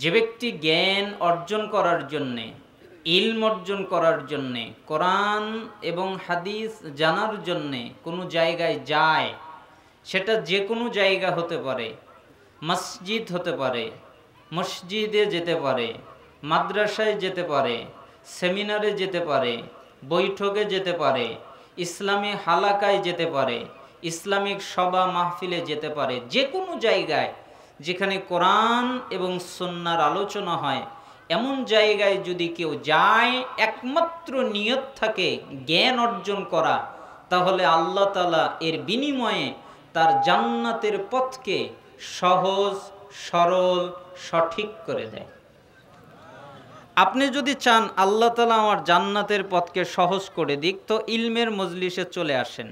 যে ব্যক্তি জ্ঞান অর্জন করার জন্যে, ইলম অর্জন করার জন্যে, কোরআন এবং হাদিস জানার জন্যে কোনো জায়গায় যায়, সেটা যে কোনো জায়গা হতে পারে, মসজিদ হতে পারে, মসজিদে যেতে পারে, মাদ্রাসায় যেতে পারে, সেমিনারে যেতে পারে, বৈঠকে যেতে পারে, ইসলামী হালাকায় যেতে পারে, ইসলামিক সভা মাহফিলে যেতে পারে, যে কোনো জায়গায় যেখানে কোরআন এবং সুন্নাহর আলোচনা হয়, এমন জায়গায় যদি কেউ যায়, একমাত্র নিয়ত থাকে জ্ঞান অর্জন করা, তাহলে আল্লাহ তাআলা এর বিনিময়ে তার জান্নাতের পথকে সহজ, সরল, সঠিক করে দেয়। আপনি যদি চান আল্লাহ তাআলা আমার জান্নাতের পথকে সহজ করে দিক, তো ইলমের মজলিসে চলে আসেন।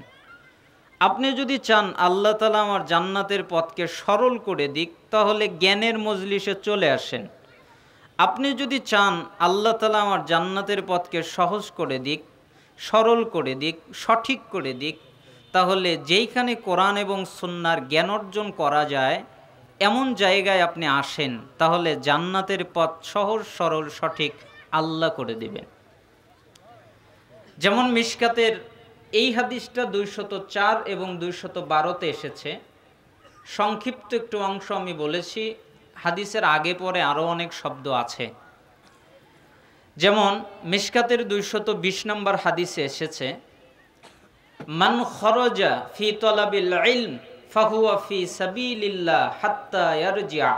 আপনি যদি চান আল্লাহ তাআলা আমার জান্নাতের পথকে সরল করে দিক, তাহলে জ্ঞানের মজলিসে চলে আসেন। আপনি যদি চান আল্লাহ তাআলা আমার জান্নাতের পথকে সহজ করে দিক, সরল করে দিক, সঠিক করে দিক, তাহলে যেইখানে কোরআন এবং সুন্নাহর জ্ঞান অর্জন করা যায় এমন জায়গায় আপনি আসেন, তাহলে জান্নাতের পথ সহজ, সরল, সঠিক আল্লাহ করে দিবেন। যেমন মিশকাতের এই হাদিসটা 204 এবং 212-তে এসেছে। সংক্ষিপ্ত একটু অংশ আমি বলেছি, হাদিসের আগে পরে আরও অনেক শব্দ আছে। যেমন মিশকাতের 220 নম্বর হাদিসে এসেছে, মান খরজা ফি তলাবিল ইলম ফাহুয়া ফি সাবিলিল্লাহ হাত্তা ইয়ারজিআ।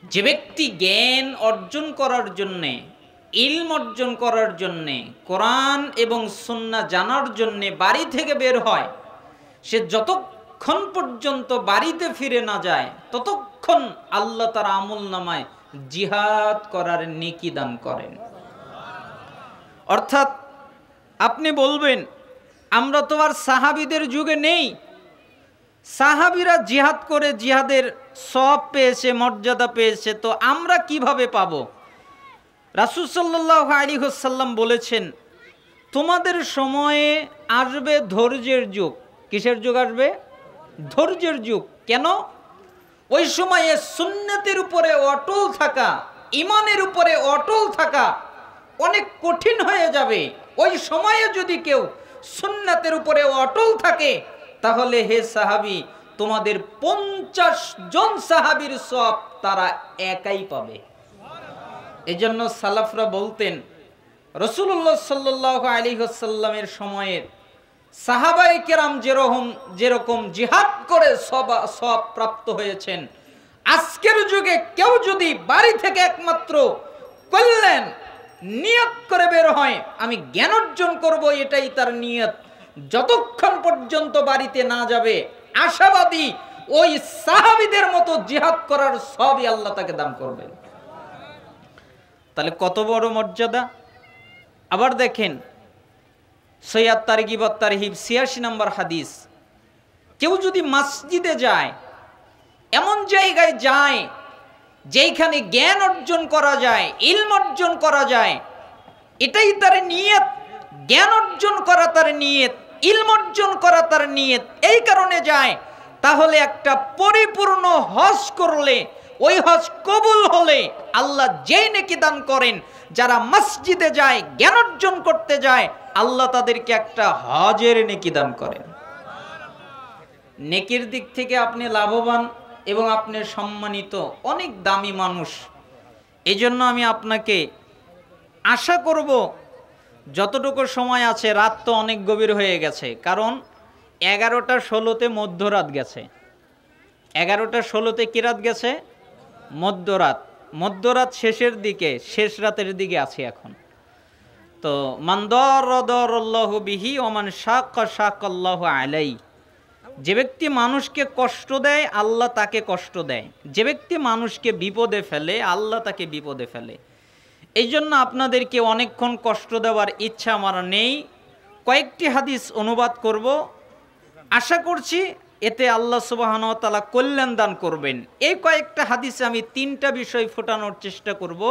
যে ব্যক্তি জ্ঞান অর্জন করার জন্যে, ইলম অর্জন করার জন্যে, কোরআন এবং সুন্নাহ জানার জন্যে বাড়ি থেকে বের হয়, সে যতক্ষণ পর্যন্ত বাড়িতে ফিরে না যায়, ততক্ষণ আল্লাহ তার আমলনামায় জিহাদ করার নেকি দান করেন। অর্থাৎ আপনি বলবেন, আমরা তো আর সাহাবীদের যুগে নেই, সাহাবীরা জিহাদ করে জিহাদের সওয়াব পেয়েছে, মর্যাদা পেয়েছে, তো আমরা কিভাবে পাব? রাসূল সাল্লাল্লাহু আলাইহি ওয়াসাল্লাম বলেছেন, তোমাদের সময়ে আসবে ধৈর্যের যুগ। কিসের যুগ আসবে? ধৈর্যের যুগ। কেন? ওই সময়ে সুন্নাতের উপরে অটল থাকা, ঈমানের উপরে অটল থাকা অনেক কঠিন হয়ে যাবে। ওই সময়ে যদি কেউ সুন্নাতের উপরে অটল থাকে, তাহলে হে সাহাবী, তোমাদের 50 জন সাহাবীর সওয়াব তারা একাই পাবে। এজন্য সালাফরা বলতেন, রাসূলুল্লাহ সাল্লাল্লাহু আলাইহি ওয়াসাল্লামের সময়ের সাহাবায়ে কেরাম যেরকম জিহাদ করে সওয়াব প্রাপ্ত হয়েছেন, আজকের যুগে কেউ যদি বাড়ি থেকে একমাত্র কল্যাণ নিয়ত করে বের হয়, আমি জ্ঞান অর্জন করব, এটাই তার নিয়ত, যতক্ষণ পর্যন্ত বাড়িতে না যাবে, আশাবাদী ওই সাহাবীদের মতো জিহাদ করার সবই আল্লাহ তাকে দান করবেন। তাহলে কত বড় মর্যাদা! আবার দেখেন, সৈয়দ তারগিব ওয়াত তারহিব 86 নম্বর হাদিস, কেউ যদি মসজিদে যায়, এমন জায়গায় যায় যেখানে জ্ঞান অর্জন করা যায়, ইলম অর্জন করা যায়, এটাই তার নিয়ত, জ্ঞান অর্জন করা তার নিয়ত, ইলম অর্জন করা তার নিয়ত, এই কারণে যায়, তাহলে একটা পরিপূর্ণ হজ করলে, ওই হজ কবুল হলে আল্লাহ যেই নেকি দান করেন, যারা মসজিদে যায়, জ্ঞান অর্জন করতে যায়, আল্লাহ তাদেরকে একটা হজের নেকি দান করেন। নেকির দিক থেকে আপনি লাভবান এবং আপনি সম্মানিত, অনেক দামি মানুষ। এই জন্য আমি আপনাকে আশা করব, যতটুকু সময় আছে, রাত তো অনেক গভীর হয়ে গেছে, কারণ 11টা 16-তে মধ্যরাত গেছে। 11টা 16-তে কি রাত গেছে? মধ্যরাত। মধ্যরাত শেষের দিকে, শেষ রাতের দিকে আছে এখন। তো মান দারাল্লাহু বিহি ওয়া মান শাক্কা শাক্কাল্লাহু আলাইহি। যে ব্যক্তি মানুষকে কষ্ট দেয়, আল্লাহ তাকে কষ্ট দেয়। যে ব্যক্তি মানুষকে বিপদে ফেলে, আল্লাহ তাকে বিপদে ফেলে। এই জন্য আপনাদেরকে অনেকক্ষণ কষ্ট দেওয়ার ইচ্ছা আমার নেই। কয়েকটি হাদিস অনুবাদ করব, আশা করছি এতে আল্লাহ সুবহানাহু ওয়া তাআলা কল্যাণ দান করবেন। এই কয়েকটা হাদিসে আমি 3টা বিষয় ফোটানোর চেষ্টা করব,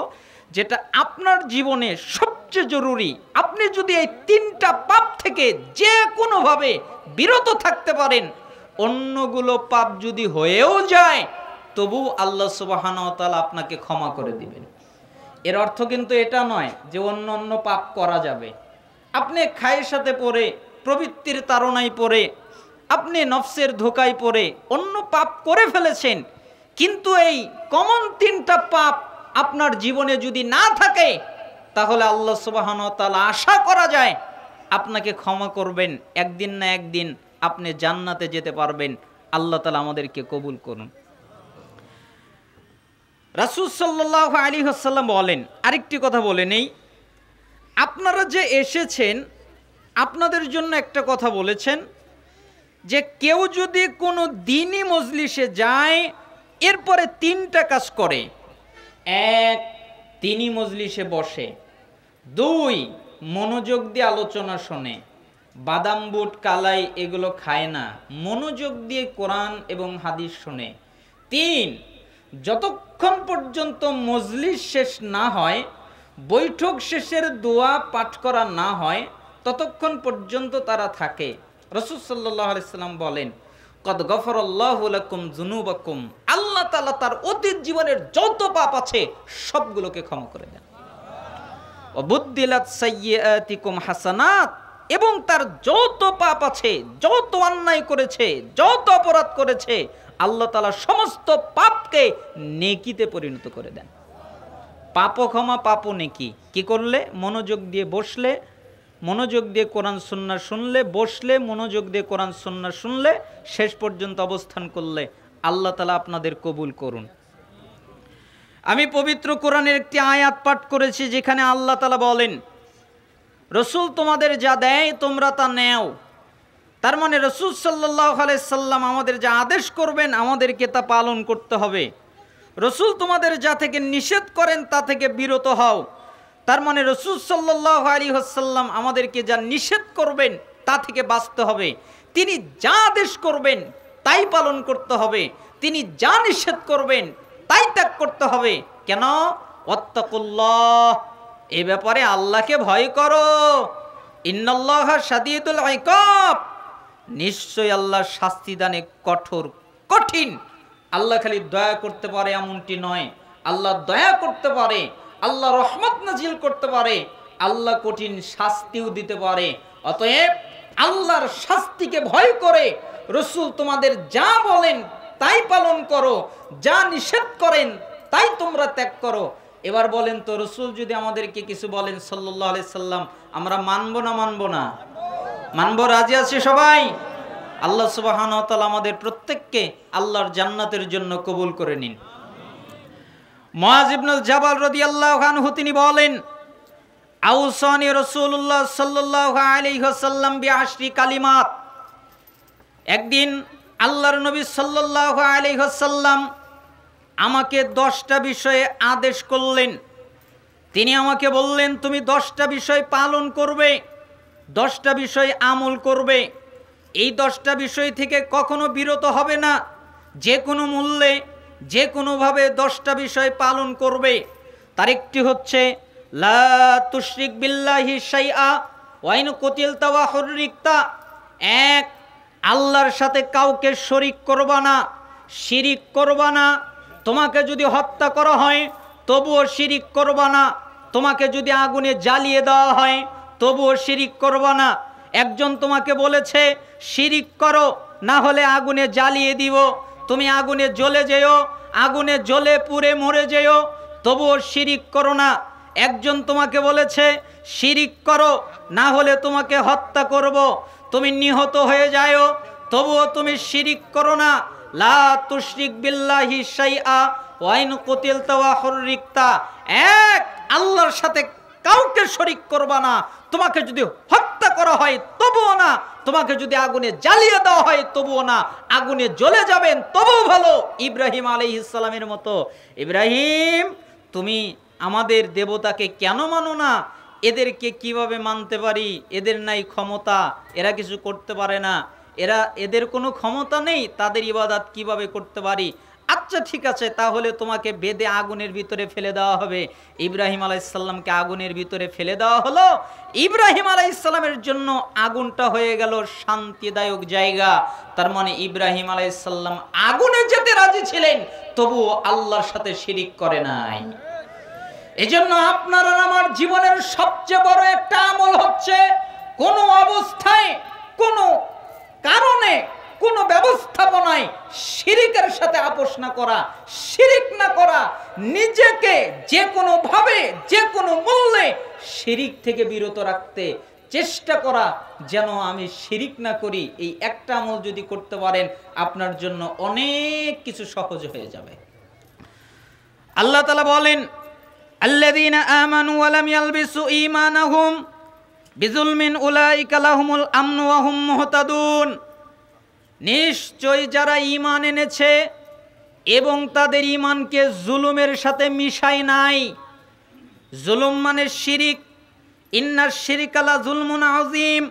যেটা আপনার জীবনে সবচেয়ে জরুরি। আপনি যদি এই 3টা পাপ থেকে যে কোনোভাবে বিরত থাকতে পারেন, অন্যগুলো পাপ যদি হয়েও যায়, তবু আল্লাহ সুবহানাহু ওয়া তাআলা আপনাকে ক্ষমা করে দিবেন। এর অর্থ কিন্তু এটা নয় যে অন্য অন্য পাপ করা যাবে। আপনি খায়ের সাথে পড়ে, প্রবৃত্তির তাড়নায় পড়ে, আপনি নফসের ধোকায় পড়ে অন্য পাপ করে ফেলেছেন, কিন্তু এই কমন 3টা পাপ আপনার জীবনে যদি না থাকে, তাহলে আল্লাহ সুবহানাহু ওয়া তাআলা আশা করা যায় আপনাকে ক্ষমা করবেন। একদিন না একদিন আপনি জান্নাতে যেতে পারবেন। আল্লাহ তাআলা আমাদেরকে কবুল করুন। রাসূল সাল্লাল্লাহু আলাইহি ওয়াসাল্লাম বলেন, আরেকটি কথা বলে নেই, আপনারা যে এসেছেন আপনাদের জন্য একটা কথা বলেছেন যে কেউ যদি কোনো দ্বীনি মজলিসে যায়, এরপরে 3টা কাজ করে। 1, তিনি মজলিসে বসে। 2, মনোযোগ দিয়ে আলোচনা শোনে। বাদাম বুট কালাই এগুলো খায় না, মনোযোগ দিয়ে কোরআন এবং হাদিস শোনে। 3, যতক্ষণ পর্যন্ত মজলিস শেষ না হয়, বৈঠক শেষের দোয়া পাঠ করা না হয়, ততক্ষণ পর্যন্ত তারা থাকে। রাসূল সাল্লাল্লাহু আলাইহি সাল্লাম বলেন, কদ গফরাল্লাহু লাকুম যুনুবাকুম, আল্লাহ তাআলা তার অতীত জীবনের যত পাপ আছে সবগুলোকে ক্ষমা করে দেন। ওয়া বুদ্দিলাত সাইয়্যাতিকুম হাসানাত, এবং তার যত পাপ আছে, যত অন্যায় করেছে, যত অপরাধ করেছে, আল্লাহ তাআলা সমস্ত পাপকে নেকিতে পরিণত করে দেন। পাপ ক্ষমা, পাপ নেকি। কি করলে? মনোযোগ দিয়ে বসলে, মনোযোগ দিয়ে কোরআন সুন্নাহ শুনলে, বসলে মনোযোগ দিয়ে কোরআন সুন্নাহ শুনলে, শেষ পর্যন্ত অবস্থান করলে। আল্লাহ তাআলা আপনাদের কবুল করুন। আমি পবিত্র কোরআনের একটি আয়াত পাঠ করেছি যেখানে আল্লাহ তাআলা বলেন, রসুল তোমাদের যা দেয় তোমরা তা নেও। তার মানে রসুল সাল্লাল্লাহু আলাইহি সাল্লাম আমাদের যা আদেশ করবেন আমাদেরকে তা পালন করতে হবে। রসুল তোমাদের যা থেকে নিষেধ করেন তা থেকে বিরত হও। তার মানে রসুল সাল্লাল্লাহু আলাইহি ওয়াসাল্লাম আমাদেরকে যা নিষেধ করবেন তা থেকে বাঁচতে হবে। তিনি যা আদেশ করবেন তাই পালন করতে হবে, তিনি যা নিষেধ করবেন তাই ত্যাগ করতে হবে। কেন? ওয়াত্তাকুল্লাহ, এই ব্যাপারে আল্লাহকে ভয় করো। ইন্নাল্লাহা শাদীদুল ইকাব, নিশ্চয় আল্লাহ শাস্তি দানে কঠোর, কঠিন। আল্লাহ খালি দয়া করতে পারে এমনটি নয়, আল্লাহ দয়া করতে পারে, আল্লাহ রহমত নাজিল করতে পারে, আল্লাহ কঠিন শাস্তিও দিতে পারে। অতএব আল্লাহর শাস্তিকে ভয় করে রসুল তোমাদের যা বলেন তাই পালন করো, যা নিষেধ করেন তাই তোমরা ত্যাগ করো। এবার বলেন তো, রসুল যদি আমাদেরকে কিছু বলেন সাল্লাল্লাহু আলাইহি সাল্লাম, আমরা মানবো না মানবো না? মানবো। রাজি আছি সবাই? আল্লাহ সুবহানাহু ওয়া তাআলা আমাদের প্রত্যেককে আল্লাহর জান্নাতের জন্য কবুল করে নিন। মুআয ইবনুল জাবাল রাদিয়াল্লাহু আনহু তিনি বলেন, আউসানি রাসূলুল্লাহ সাল্লাল্লাহু আলাইহি ওয়াসাল্লাম বিআশরি কালিমাত। একদিন আল্লাহর নবী সাল্লাল্লাহু আলাইহি ওয়াসাল্লাম আমাকে 10টা বিষয়ে আদেশ করলেন। তিনি আমাকে বললেন, তুমি 10টা বিষয় পালন করবে, 10টা বিষয় আমল করবে। এই 10টা বিষয় থেকে কখনো বিরত হবে না, যে কোনো মূল্যে, যে কোনোভাবে 10টা বিষয় পালন করবে। তার একটি হচ্ছে লা তুশরিক বিল্লাহি শাইআ ওয়া ইন কুতিলতা ওয়া হুররিকতা। 1, আল্লাহর সাথে কাউকে শরীক করবা না, শিরিক করবা না। তোমাকে যদি হত্যা করা হয় তবুও শিরিক করবা না, তোমাকে যদি আগুনে জ্বালিয়ে দেওয়া হয় তবুও শিরিক করবা না। একজন তোমাকে বলেছে শিরিক করো, না হলে আগুনে জ্বালিয়ে দিব, তুমি আগুনে জ্বলে যেও, আগুনে জ্বলে পুড়ে মরে যেও, তবুও শিরিক করো না। একজন তোমাকে বলেছে শিরিক করো, না হলে তোমাকে হত্যা করব, তুমি নিহত হয়ে যাও, তবুও তুমি শিরিক করো না। লা তুশরিক বিল্লাহি শাইআ ওয়া ইন কুতিলতা ওয়া হুররিকতা। 1, আল্লাহর সাথে কাউকে শরীক করবা না, তোমাকে যদি হত্যা করা হয় তবুও না, তোমাকে যদি আগুনে জ্বালিয়ে দেওয়া হয় তবুও না, আগুনে জ্বলে যাবেন তবুও ভালো। ইব্রাহিম আলাইহিস সালামের মতো, ইব্রাহিম তুমি আমাদের দেবতাকে কেন মানো না? এদেরকে কিভাবে মানতে পারি? এদের নাই ক্ষমতা, এরা কিছু করতে পারে না, এদের কোনো ক্ষমতা নেই, তাদের ইবাদত কিভাবে করতে পারি? আচ্ছা ঠিক আছে, তাহলে তোমাকে বেদে আগুনের ভিতরে ফেলে দেওয়া হবে। ইব্রাহিম আলাইহিসসালামকে আগুনের ভিতরে ফেলে দেওয়া হলো। ইব্রাহিম আলাইহিসসালামের জন্য আগুনটা হয়ে গেল শান্তিদায়ক জায়গা। তার মানে ইব্রাহিম আলাইহিসসালাম আগুনে যেতে রাজি ছিলেন, তবুও আল্লাহর সাথে শিরিক করে নাই। এজন্য আপনার আর আমার জীবনের সবচেয়ে বড় একটা আমল হচ্ছে কোন অবস্থায়, কোন কারণে, কোন ব্যবস্থাপনায় শিরিকের সাথে আপোষ না করা, শিরিক না করা, নিজেকে যে কোনো ভাবে, যে কোনো মূল্যে শিরিক থেকে বিরত রাখতে চেষ্টা করা, যেন আমি শিরিক না করি। এই একটা আমল যদি করতে পারেন, আপনার জন্য অনেক কিছু সহজ হয়ে যাবে। আল্লাহ তাআলা বলেন, আল্লাযীনা আমানু ওয়া লাম ইয়ালবিসু ঈমানাহুম বিযুলমিন উলাইকা লাহুমুল আমনু ওয়া হুম মুহতাদুন। নিশ্চয় যারা ঈমান এনেছে এবং তাদের ঈমানকে জুলুমের সাথে মিশায় নাই। জুলুম মানে শিরিক। ইন্নাশ শিরকা লা যুলমুন আযীম।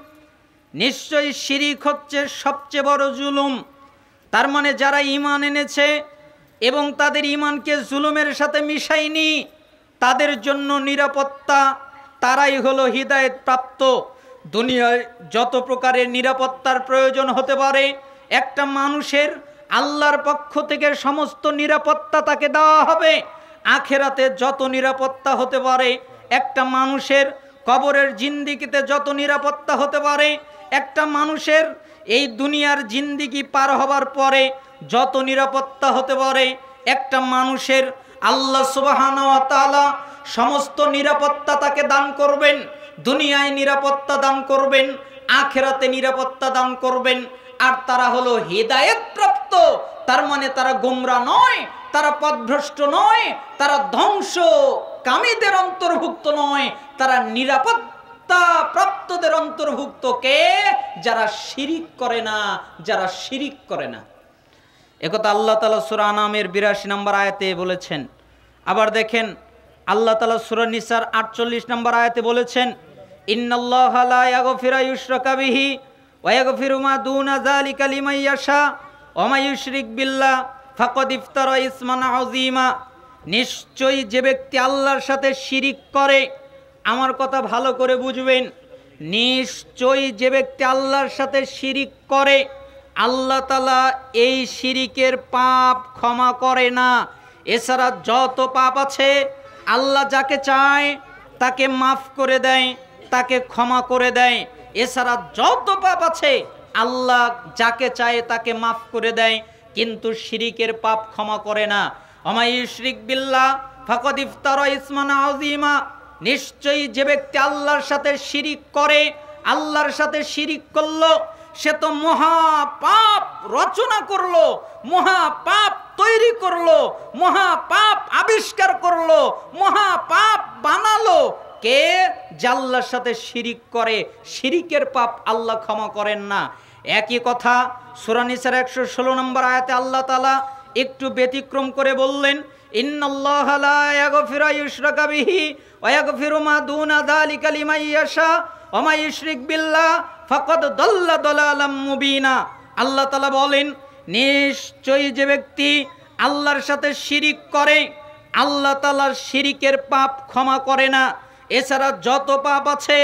নিশ্চয় শিরিক হচ্ছে সবচেয়ে বড় জুলুম। তার মানে যারা ঈমান এনেছে এবং তাদের ঈমানকে জুলুমের সাথে মিশায়নি, তাদের জন্য নিরাপত্তা, তারাই হলো হিদায়াত প্রাপ্ত। দুনিয়ায় যত প্রকারের নিরাপত্তার প্রয়োজন হতে পারে, একটা মানুষের আল্লাহর পক্ষ থেকে সমস্ত নিরাপত্তা তাকে দেওয়া হবে। আখেরাতে যত নিরাপত্তা হতে পারে, একটা মানুষের কবরের জিন্দিগিতে যত নিরাপত্তা হতে পারে, একটা মানুষের এই দুনিয়ার জিন্দিগি পার হবার পরে যত নিরাপত্তা হতে পারে, একটা মানুষের আল্লাহ সুবহানাহু ওয়া তাআলা সমস্ত নিরাপত্তা তাকে দান করবেন। দুনিয়ায় নিরাপত্তা দান করবেন, আখেরাতে নিরাপত্তা দান করবেন। আর তারা হলো হিদায়াত প্রাপ্ত। তার মানে তারা গোমরা নয়, তারা পথভ্রষ্ট নয়, তারা ধ্বংসকামীদের অন্তর্ভুক্ত নয়, তারা নিরাপত্তা প্রাপ্তদের অন্তর্ভুক্ত। কে? যারা শিরিক করে না, যারা শিরিক করে না। একথা আল্লাহ তাআলা সূরা আনামের ৮২ নম্বর আয়াতে বলেছেন। আবার দেখেন আল্লাহ তাআলা সূরা নিসার ৪৮ নম্বর আয়াতে বলেছেন, ইন্নাল্লাহা লা ইয়াগফিরু ইউশরাকা বিহি ওয়া ইয়াগফিরু মা দুনা যালিকা লিমান ইয়াশা ওয়া মা ইউশরিক বিল্লাহ ফাকাদ ইফতারা ইসমান আযীমা। নিশ্চয়ই যে ব্যক্তি আল্লাহর সাথে শিরিক করে, আমার কথা ভালো করে বুঝবেন, নিশ্চয়ই যে ব্যক্তি আল্লাহর সাথে শিরিক করে, আল্লাহ তাআলা এই শিরিকের পাপ ক্ষমা করে না। এছাড়া যত পাপ আছে, আল্লাহ যাকে চায় তাকে মাফ করে দেয়, তাকে ক্ষমা করে দেয়। এছাড়া যত পাপ আছে, আল্লাহ যাকে চায় তাকে মাফ করে দেয়, কিন্তু শিরিকের পাপ ক্ষমা করে না। ওমা ইউশরিক বিল্লাহ ফাকাদ ইফতারা ইসমান আযীমা। নিশ্চয়ই যে ব্যক্তি আল্লাহর সাথে শিরিক করে, আল্লাহর সাথে শিরিক করলো, সে তো মহা পাপ রচনা করলো, মহা পাপ তৈরি করলো, মহা পাপ আবিষ্কার করলো, মহা পাপ বানালো। কে? যে আল্লাহর সাথে শিরিক করে। শিরিকের পাপ আল্লাহ ক্ষমা করেন না। একই কথা সূরা নিসার ১১৬ নম্বর আয়াতে আল্লাহ তাআলা একটু ব্যতিক্রম করে বললেন, ইন্নাল্লাহা লা ইয়াগফিরু ইউশরাকা বিহি ওয়া ইয়াগফিরু মা দুনা যালিকা লিমান ইয়াশা ওয়া মা ইউশরিক বিল্লাহ ফাকাদ দাল্লা দালালাম মুবিনা। আল্লাহ তাআলা বলেন, নিশ্চয়ই যে ব্যক্তি আল্লাহর সাথে শিরিক করে, আল্লাহ তাআলার শিরিকের পাপ ক্ষমা করে না। এছাড়া যত পাপ আছে,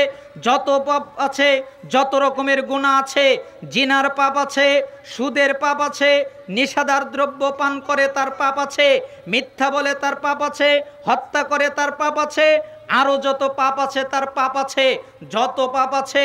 যত পাপ আছে, যত রকমের গুনাহ আছে, জিনার পাপ আছে, সুদের পাপ আছে, নেশাদার দ্রব্য পান করে তার পাপ আছে, মিথ্যা বলে তার পাপ আছে, হত্যা করে তার পাপ আছে, আরও যত পাপ আছে তার পাপ আছে। যত পাপ আছে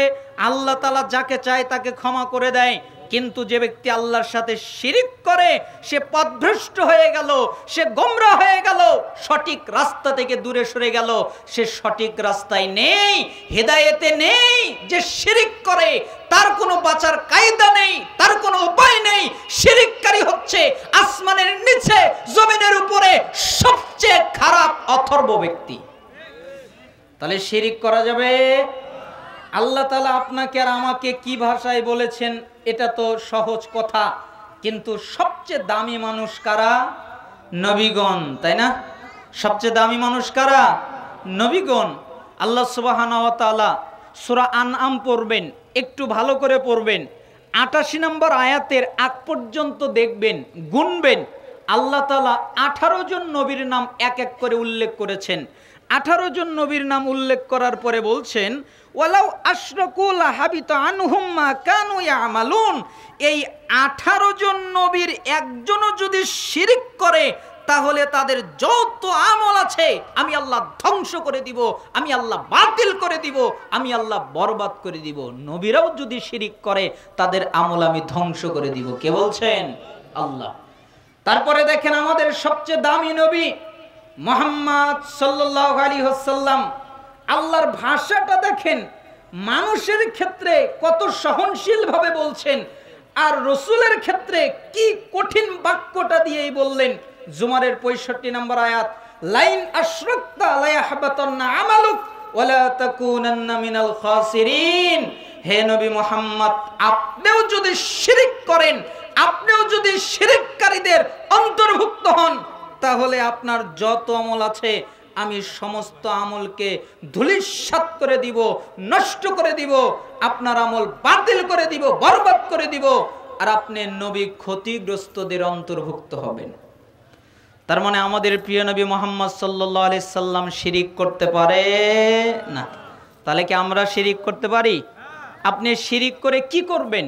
আল্লাহ তাআলা যাকে চায় তাকে ক্ষমা করে দেয়। কিন্তু যে ব্যক্তি আল্লাহর সাথে শিরিক করে, সে পথভ্রষ্ট হয়ে গেল, সে গোমরা হয়ে গেল, সঠিক রাস্তা থেকে দূরে সরে গেল, সে সঠিক রাস্তায় নেই, হেদায়েতে নেই। যে শিরিক করে তার কোনো বাঁচার কায়দা নেই, তার কোনো উপায় নেই। শিরিককারী হচ্ছে আসমানের নিচে জমিনের উপরে সবচেয়ে খারাপ অথর্ব ব্যক্তি। তাহলে শিরিক করা যাবে? আল্লাহ তাআলা আপনাকে আর আমাকে কি ভাষায় বলেছেন এটা তো সহজ কথা, কিন্তু সবচেয়ে দামি মানুষ কারা? নবীগণ, তাই না? সবচেয়ে দামি মানুষ কারা? নবীগণ। আল্লাহ সুবহানাহু ওয়া তাআলা সূরা আনআম পড়বেন, একটু ভালো করে পড়বেন। ৮৮ নম্বর আয়াতের আগ পর্যন্ত দেখবেন, গুনবেন, আল্লাহ তাআলা 18 জন নবীর নাম এক এক করে উল্লেখ করেছেন। 18 জন নবীর নাম উল্লেখ করার পরে বলছেন ওয়ালাউ আশরাকু লাহাবিতা আনহুম মা কানু ইয়ামালুন। এই 18 জন নবীর একজনও যদি শিরিক করে তাহলে তাদের যত আমল আছে আমি আল্লাহ ধ্বংস করে দিব, আমি আল্লাহ বাতিল করে দিব, আমি আল্লাহ বরবাদ করে দিব। নবীরাও যদি শিরিক করে তাদের আমল আমি ধ্বংস করে দিব। কে বলছেন? আল্লাহ। তারপরে দেখেন আমাদের সবচেয়ে দামি নবী মুহাম্মদ সাল্লাল্লাহু আলাইহি ওয়াসাল্লাম, আল্লাহর ভাষাটা দেখেন, মানুষের ক্ষেত্রে কত সহনশীল ভাবে বলছেন, আর রসুলের ক্ষেত্রে কি কঠিন বাক্যটা দিয়েই বললেন। জুমারের 65 নম্বর আয়াত, লাইন আশরাকতা লা ইয়াহবাতান্না আমালুক ওয়া লা তাকুনান্না মিনাল খাসিরিন। হে নবী মুহাম্মদ, আপনিও যদি শিরিক করেন, আপনিও যদি শিরিককারীদের অন্তর্ভুক্ত হন, তাহলে আপনার যত আমল আছে আমি সমস্ত আমলকে ধূলিসাৎ করে দিব, নষ্ট করে দিব, আপনার আমল বাতিল করে দিব, বরবাদ করে দিব, আর আপনি নবী ক্ষতিগ্রস্তদের অন্তর্ভুক্ত হবেন। তার মানে আমাদের প্রিয় নবী মুহাম্মদ সাল্লাল্লাহু আলাইহি সাল্লাম শিরিক করতে পারে না। তাহলে কি আমরা শিরিক করতে পারি? আপনি শিরিক করে কি করবেন?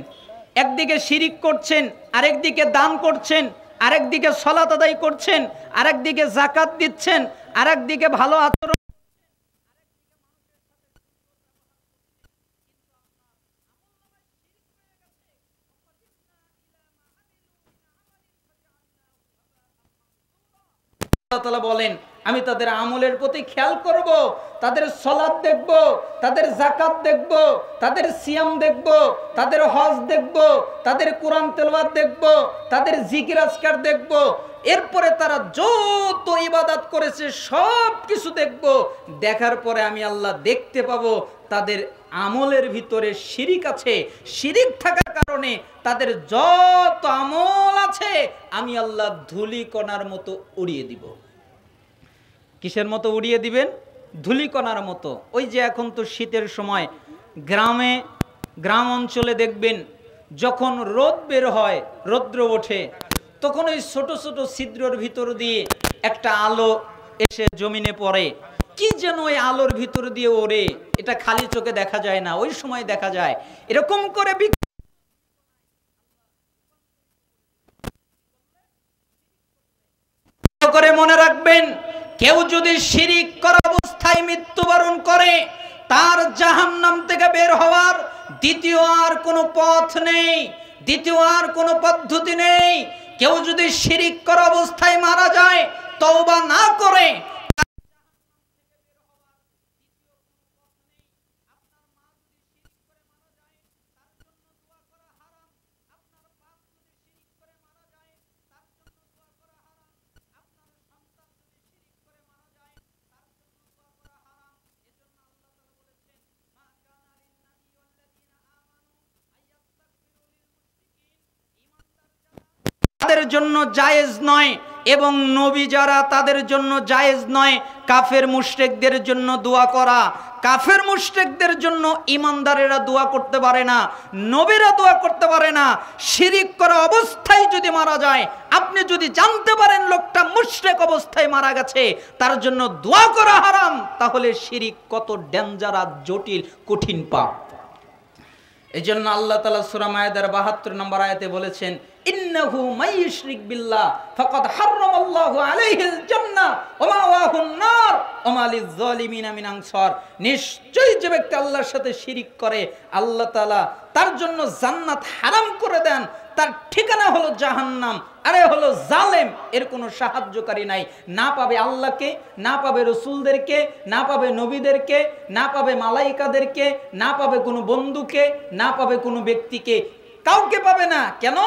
একদিকে শিরিক করছেন, আরেকদিকে দান করছেন, আরেকদিকে সালাত আদায় করছেন, আরেকদিকে যাকাত দিচ্ছেন, আরেকদিকে ভালো আচরণ। আল্লাহ তাআলা বলেন আমি তাদের আমলের প্রতি খেয়াল করব, তাদের সালাত দেখব, তাদের যাকাত দেখব, তাদের সিয়াম দেখব, তাদের হজ দেখব, তাদের কোরআন তেলাওয়াত দেখব, তাদের জিকির আজকার দেখব, এরপরে তারা যত ইবাদত করেছে সব কিছু দেখব। দেখার পরে আমি আল্লাহ দেখতে পাবো তাদের আমলের ভিতরে শিরিক আছে। শিরিক থাকার কারণে তাদের যত আমল আছে আমি আল্লাহ ধূলিকণার মতো উড়িয়ে দিব। কিসের মতো উড়িয়ে দিবেন? ধূলিকণার মতো। ওই যে এখন তো শীতের সময় গ্রাম অঞ্চলে দেখবেন যখন রোদ বের হয়, রৌদ্র ওঠে, তখন ওই ছোট ছোট ছিদ্রের ভিতর দিয়ে একটা আলো এসে জমিনে পড়ে। কি যেন ওই আলোর ভিতর দিয়ে ওড়ে, এটা খালি চোখে দেখা যায় না, ওই সময় দেখা যায়। এরকম করে মনে রাখবেন, কেউ যদি শিরিক করা অবস্থায় মৃত্যুবরণ করে তার জাহান্নাম থেকে বের হওয়ার দ্বিতীয় আর কোনো পথ নেই, দ্বিতীয় আর কোনো পদ্ধতি নেই। কেউ যদি শিরিক করা অবস্থায় মারা যায়, তওবা না করে, তাদের জন্য জায়েজ নয়, এবং নবী যারা তাদের জন্য জায়েজ নয় কাফের মুশরিকদের জন্য দোয়া করা। কাফের মুশরিকদের জন্য ঈমানদারেরা দোয়া করতে পারে না, নবীরা দোয়া করতে পারে না। শিরিক করা অবস্থায় যদি মারা যায়, আপনি যদি জানতে পারেন লোকটা মুশরিক অবস্থায় মারা গেছে, তার জন্য দোয়া করা হারাম, তাহলে শিরিক কত ডেঞ্জারাস, জটিল, কঠিন পাপ। এজন্য আল্লাহ তাআলা সূরা মায়েদার ৭২ নম্বর আয়াতে বলেছেন, ইন্নাহু মাইয়ুশরিক বিল্লাহ ফাকাদ হারামাল্লাহু আলাইহিল জান্নাহ ওয়া মাওয়াহুন নার ওয়া মা লিয-যালিমিনা মিন আনসার। নিশ্চয়ই যে ব্যক্তি আল্লাহর সাথে শিরিক করে, আল্লাহ তাআলা তার জন্য জান্নাত হারাম করে দেন, তার ঠিকানা হলো জাহান্নাম। আরে হলো জালেম, এর কোনো সাহায্যকারী নাই। না পাবে আল্লাহকে, না পাবে রসুলদেরকে, না পাবে নবীদেরকে, না পাবে মালাইকাদেরকে, না পাবে কোনো বন্ধুকে, না পাবে কোনো ব্যক্তিকে, কাউকে পাবে না। কেন?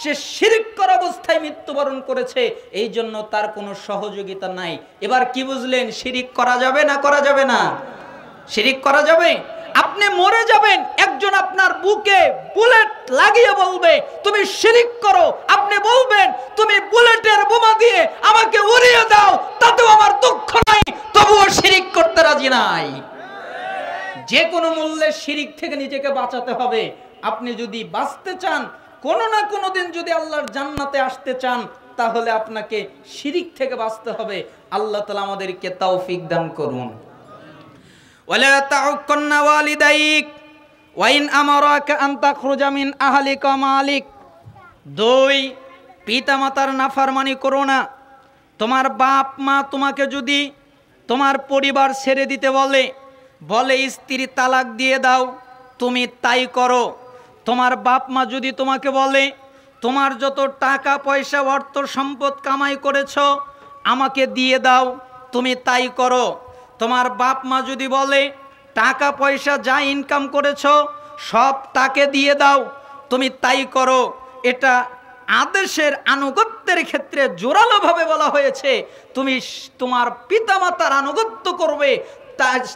সে শিরিক করা অবস্থায় মৃত্যুবরণ করেছে, এই জন্য তার কোনো সহযোগিতা নাই। এবার কি বুঝলেন? শিরিক করা যাবে না করা যাবে না? শিরিক করা যাবে। আপনি মরে যাবেন, একজন আপনার বুকে বুলেট লাগিয়ে বলবে তুমি শিরিক করো, আপনি বলবেন তুমি বুলেটের বোমা দিয়ে আমাকে উড়িয়ে দাও, তাতেও আমার দুঃখ নাই, তবুও শিরিক করতে রাজি নাই। যে কোনো মূল্যে শিরিক থেকে নিজেকে বাঁচাতে হবে। আপনি যদি বাঁচতে চান, কোনো না কোনো দিন যদি আল্লাহর জান্নাতে আসতে চান, তাহলে আপনাকে শিরিক থেকে বাঁচতে হবে। আল্লাহ তাআলা আমাদেরকে তৌফিক দান করুন। ওয়ালা তাউক্কান্না ওয়ালিদাইক ওয়া ইন আমারাকা আন তাখরুজা মিন আহলিকা মালিক। 2 পিতামাতার নাফরমানি করো না। তোমার বাপ মা তোমাকে যদি তোমার পরিবার ছেড়ে দিতে বলে স্ত্রী তালাক দিয়ে দাও, তুমি তাই করো। তোমার বাপ মা যদি তোমাকে বলে তোমার যত টাকা পয়সা অর্থ সম্পদ কামাই করেছো আমাকে দিয়ে দাও, তুমি তাই করো। তোমার বাপ মা যদি বলে টাকা পয়সা যা ইনকাম করেছো সব তাকে দিয়ে দাও, তুমি তাই করো। এটা আদেশের আনুগত্যের ক্ষেত্রে জোরালোভাবে বলা হয়েছে। তুমি তোমার পিতামাতার আনুগত্য করবে।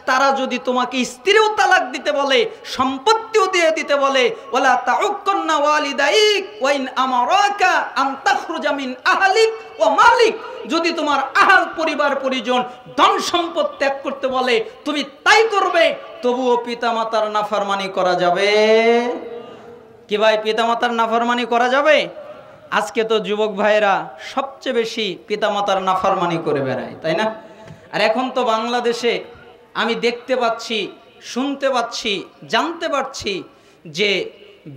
তারা যদি তোমাকে স্ত্রীও তালাক দিতে বলে, সম্পত্তিও দিয়ে দিতে বলে, ওয়ালা তাউক্কান্না ওয়ালিদাইক ওয়া ইন আমারাকা আন তাখরুজা মিন আহলিক ওয়া মালিক। যদি তোমার আহাল পরিবার পরিজন ধন সম্পদ ত্যাগ করতে বলে তুমি তাই করবে। তবুও পিতামাতার নাফরমানি করা যাবে কি ভাই? পিতামাতার নাফরমানি করা যাবে? আজকে তো যুবক ভাইয়েরা সবচেয়ে বেশি পিতামাতার নাফরমানি করে বেড়ায়, তাই না? আর এখন তো বাংলাদেশে আমি দেখতে পাচ্ছি, শুনতে পাচ্ছি, জানতে পারছি যে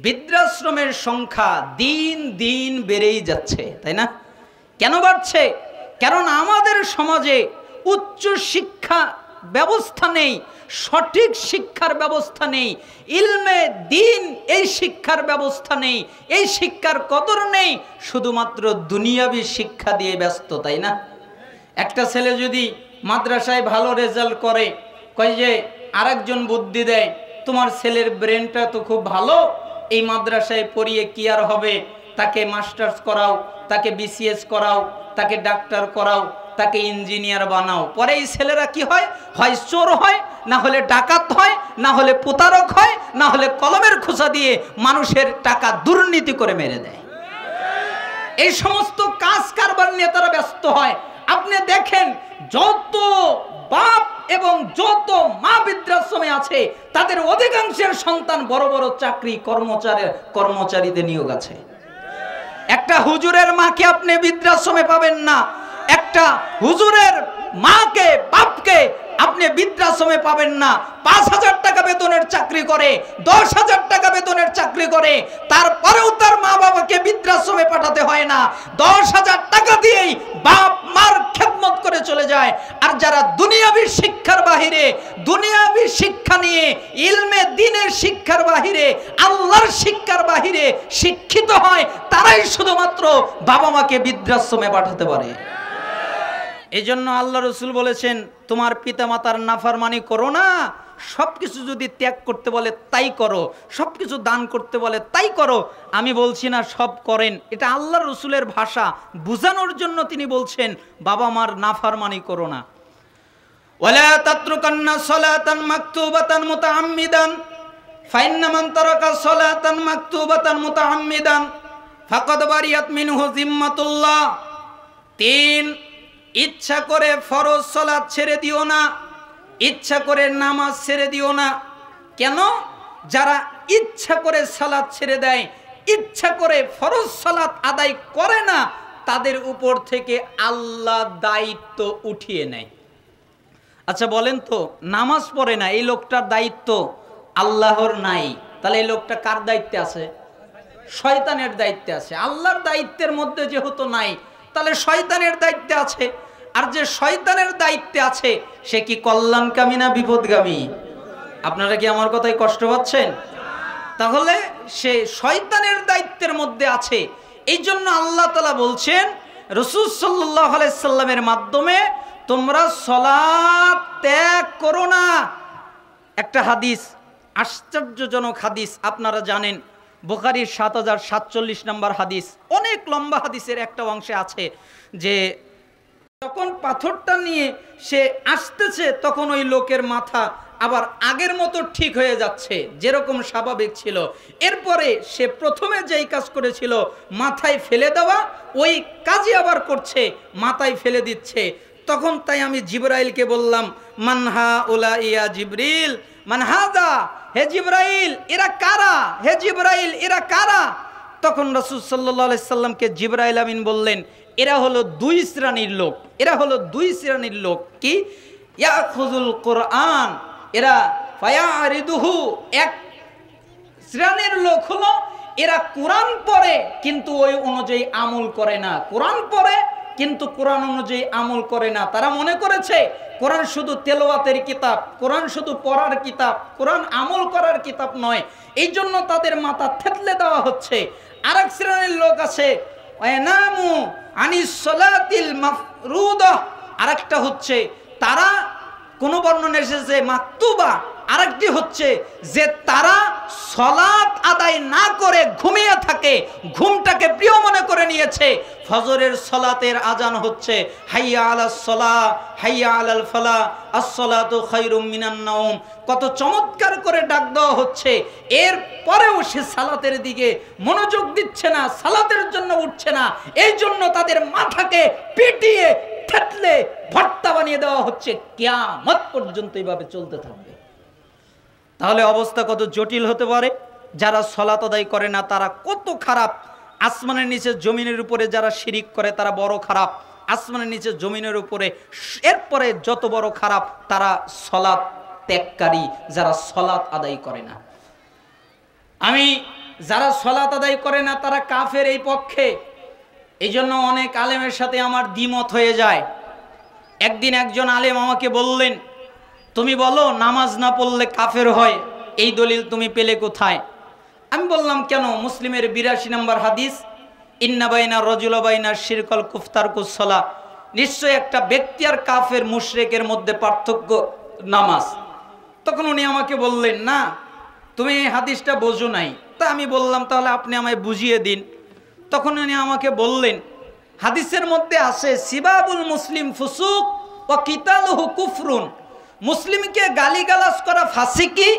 বৃদ্ধাশ্রমের সংখ্যা দিন দিন বেড়েই যাচ্ছে, তাই না? কেন বাড়ছে? কারণ আমাদের সমাজে উচ্চ শিক্ষা ব্যবস্থা নেই, সঠিক শিক্ষার ব্যবস্থা নেই, ইলমে দিন এই শিক্ষার ব্যবস্থা নেই, এই শিক্ষার কদর নেই, শুধুমাত্র দুনিয়াবি শিক্ষা দিয়ে ব্যস্ত, তাই না? একটা ছেলে যদি মাদ্রাসায় ভালো রেজাল্ট করে, কয় যে আরেকজন বুদ্ধি দেয়, তোমার ছেলের ব্রেনটা তো খুব ভালো, এই মাদ্রাসায় পড়িয়ে কি আর হবে, তাকে মাস্টার্স করাও, তাকে বিসিএস করাও, তাকে ডাক্তার করাও, তাকে ইঞ্জিনিয়ার বানাও। পরে এই ছেলেরা কি হয়? হয় চোর হয়, না হলে ডাকাত হয়, না হলে প্রতারক হয়, না হলে কলমের খোঁচা দিয়ে মানুষের টাকা দুর্নীতি করে মেরে দেয়। এই সমস্ত কাজ কারবার নিয়ে তারা ব্যস্ত হয়। আপনি দেখেন যত বাপ এবং যত মা বৃদ্ধাশ্রমে আছে তাদের অধিকাংশের সন্তান বড় বড় চাকরি কর্মচারীতে নিয়োগ আছে। একটা হুজুরের মাকে আপনি বৃদ্ধাশ্রমে পাবেন না, একটা হুজুরের মাকে বাপকে আপনি বৃদ্ধাশ্রমে পাবেন না। 5,000 টাকা বেতনের চাকরি করে, 10,000 টাকা বেতনের চাকরি করে, তারপরেও তার মা বাবাকে বৃদ্ধাশ্রমে পাঠাতে হয় না। 10,000 টাকা দিয়েই বাপ মার খেদমত করে চলে যায়। আর যারা দুনিয়াবি শিক্ষার বাহিরে, দুনিয়াবি শিক্ষা নিয়ে, ইলমে দ্বীনের শিক্ষার বাহিরে, আল্লাহর শিক্ষার বাহিরে শিক্ষিত হয়, তারাই শুধুমাত্র বাবা মাকে বৃদ্ধাশ্রমে পাঠাতে পারে। এই জন্য আল্লাহ রসুল বলেছেন তোমার পিতামাতার নাফরমানি করো না। সবকিছু যদি ত্যাগ করতে বলে তাই করো, সবকিছু দান করতে বলে তাই করো। আমি বলছি না সব করেন, এটা আল্লাহ রসুলের ভাষা, বুঝানোর জন্য তিনি বলছেন বাবা মার নাফরমানি করো না। ওয়ালা তাতরুকান্না সালাতান মাকতুবাতান মুতাআম্মিদান ফাইন্না মান তারাকা সালাতান মাকতুবাতান মুতাআম্মিদান ফাকাদ বারিয়াত মিনহু জিম্মাতুল্লাহ। 3 ইচ্ছা করে ফরজ সালাত ছেড়ে দিও না, ইচ্ছা করে নামাজ ছেড়ে দিও না। কেন? যারা ইচ্ছা করে সালাত ছেড়ে দেয়, ইচ্ছা করে ফরজ সালাত আদায় করে না, তাদের উপর থেকে আল্লাহ দায়িত্ব উঠিয়ে নেয়। আচ্ছা বলেন তো, নামাজ পড়ে না, এই লোকটার দায়িত্ব আল্লাহর নাই, তাহলে এই লোকটা কার দায়িত্বে আছে? শয়তানের দায়িত্বে আছে। আল্লাহর দায়িত্বের মধ্যে যেহেতু নাই, তাহলে শয়তানের দায়িত্বে আছে। আর যে শয়তানের দায়িত্বে আছে সে কি কল্যাণকামী না বিপদগামী? আপনারা কি আমার কথায় কষ্ট পাচ্ছেন? তাহলে সে শয়তানের দায়িত্বের মধ্যে আছে। এই জন্য আল্লাহ তাআলা বলছেন রাসূল সাল্লাল্লাহু আলাইহি সাল্লামের মাধ্যমে তোমরা সালাত ত্যাগ করো না। একটা হাদিস, আশ্চর্যজনক হাদিস, আপনারা জানেন বুখারীর 7047 নম্বর হাদিস, অনেক লম্বা হাদিসের একটা অংশে আছে যে যখন পাথরটা নিয়ে সে আসতেছে তখন ওই লোকের মাথা আবার আগের মতো ঠিক হয়ে যাচ্ছে, যেরকম স্বাভাবিক ছিল। এরপরে সে প্রথমে যেই কাজ করেছিল মাথায় ফেলে দেওয়া, ওই কাজই আবার করছে, মাথায় ফেলে দিচ্ছে। তখন তাই আমি জিবরাইলকে বললাম, মানহা উলা ইয়া জিবরিল, মানহাদা, হে জিবরাইল এরা কারা, হে জিবরাইল এরা কারা? তখন রাসূল সাল্লাল্লাহু আলাইহি সাল্লামকে জিবরাইল আমিন বললেন, এরা হলো দুই শ্রেণীর লোক। এরা হলো দুই শ্রেণীর লোক কি? ইয়াখুযুল কোরআন, এরা ফায়ারিদুহু, এক শ্রেণীর লোক হলো এরা কোরআন পড়ে কিন্তু ওই অনুযায়ী আমল করে না। কোরআন পড়ে কিন্তু কোরআন অনুযায়ী আমল করে না। তারা মনে করেছে কোরআন শুধু তেলাওয়াতের কিতাব, কোরআন শুধু পড়ার কিতাব, কোরআন আমল করার কিতাব নয়। এই জন্য তাদের মাথা থেতলে দেওয়া হচ্ছে। আরেক শ্রেণীর লোক আছে ওয়ানামু আনিস সালাতিল মাফরুদাহ, আরেকটা হচ্ছে তারা কোন বর্ণনা এসেছে মাকতুবা, আরেকটি হচ্ছে যে তারা সালাত আদায় না করে ঘুমিয়ে থাকে, ঘুমটাকে প্রিয় মনে করে নিয়েছে। ফজরের সালাতের আজান হচ্ছে হাইয়া আলাস সালাহ হাইয়া আলাল ফালাহ আস-সালাতু খায়রুম মিনান নাওম, কত চমৎকার করে ডাক দেওয়া হচ্ছে। এর পরেও সে সালাতের দিকে মনোযোগ দিচ্ছে না, সালাতের জন্য উঠছে না। এই জন্য তাদের মাথাকে পিটিয়ে থেতলে ভর্তা বানিয়ে দেওয়া হচ্ছে। কিয়ামত পর্যন্ত এইভাবে চলতে থাকবে। তাহলে অবস্থা কত জটিল হতে পারে। যারা সালাত আদায় করে না তারা কত খারাপ। আসমানের নিচে জমিনের উপরে যারা শিরিক করে তারা বড় খারাপ, আসমানের নিচে জমিনের উপরে এরপরে যত বড় খারাপ তারা সালাত ত্যাগকারী, যারা সালাত আদায় করে না। আমি যারা সালাত আদায় করে না তারা কাফের এই পক্ষে। এই জন্য অনেক আলেমের সাথে আমার দ্বিমত হয়ে যায়। একদিন একজন আলেম আমাকে বললেন, তুমি বলো নামাজ না পড়লে কাফের হয়, এই দলিল তুমি পেলে কোথায়? আমি বললাম কেন? মুসলিমের 82 নম্বর হাদিস, ইন্না বাইনা রাজুলা বাইনা শিরকাল কুফতার কুসলা, নিশ্চয় একটা ব্যক্তি আর কাফের মুশরিকের মধ্যে পার্থক্য নামাজ। তখন উনি আমাকে বললেন, না তুমি এই হাদিসটা বোঝো নাই। তা আমি বললাম তাহলে আপনি আমায় বুঝিয়ে দিন। তখন উনি আমাকে বললেন, হাদিসের মধ্যে আছে সিবাবুল মুসলিম ফুসুক ওয়া কিতালুহু কুফরুন, মুসলিমকে গালিগালাজ করা ফাসিকি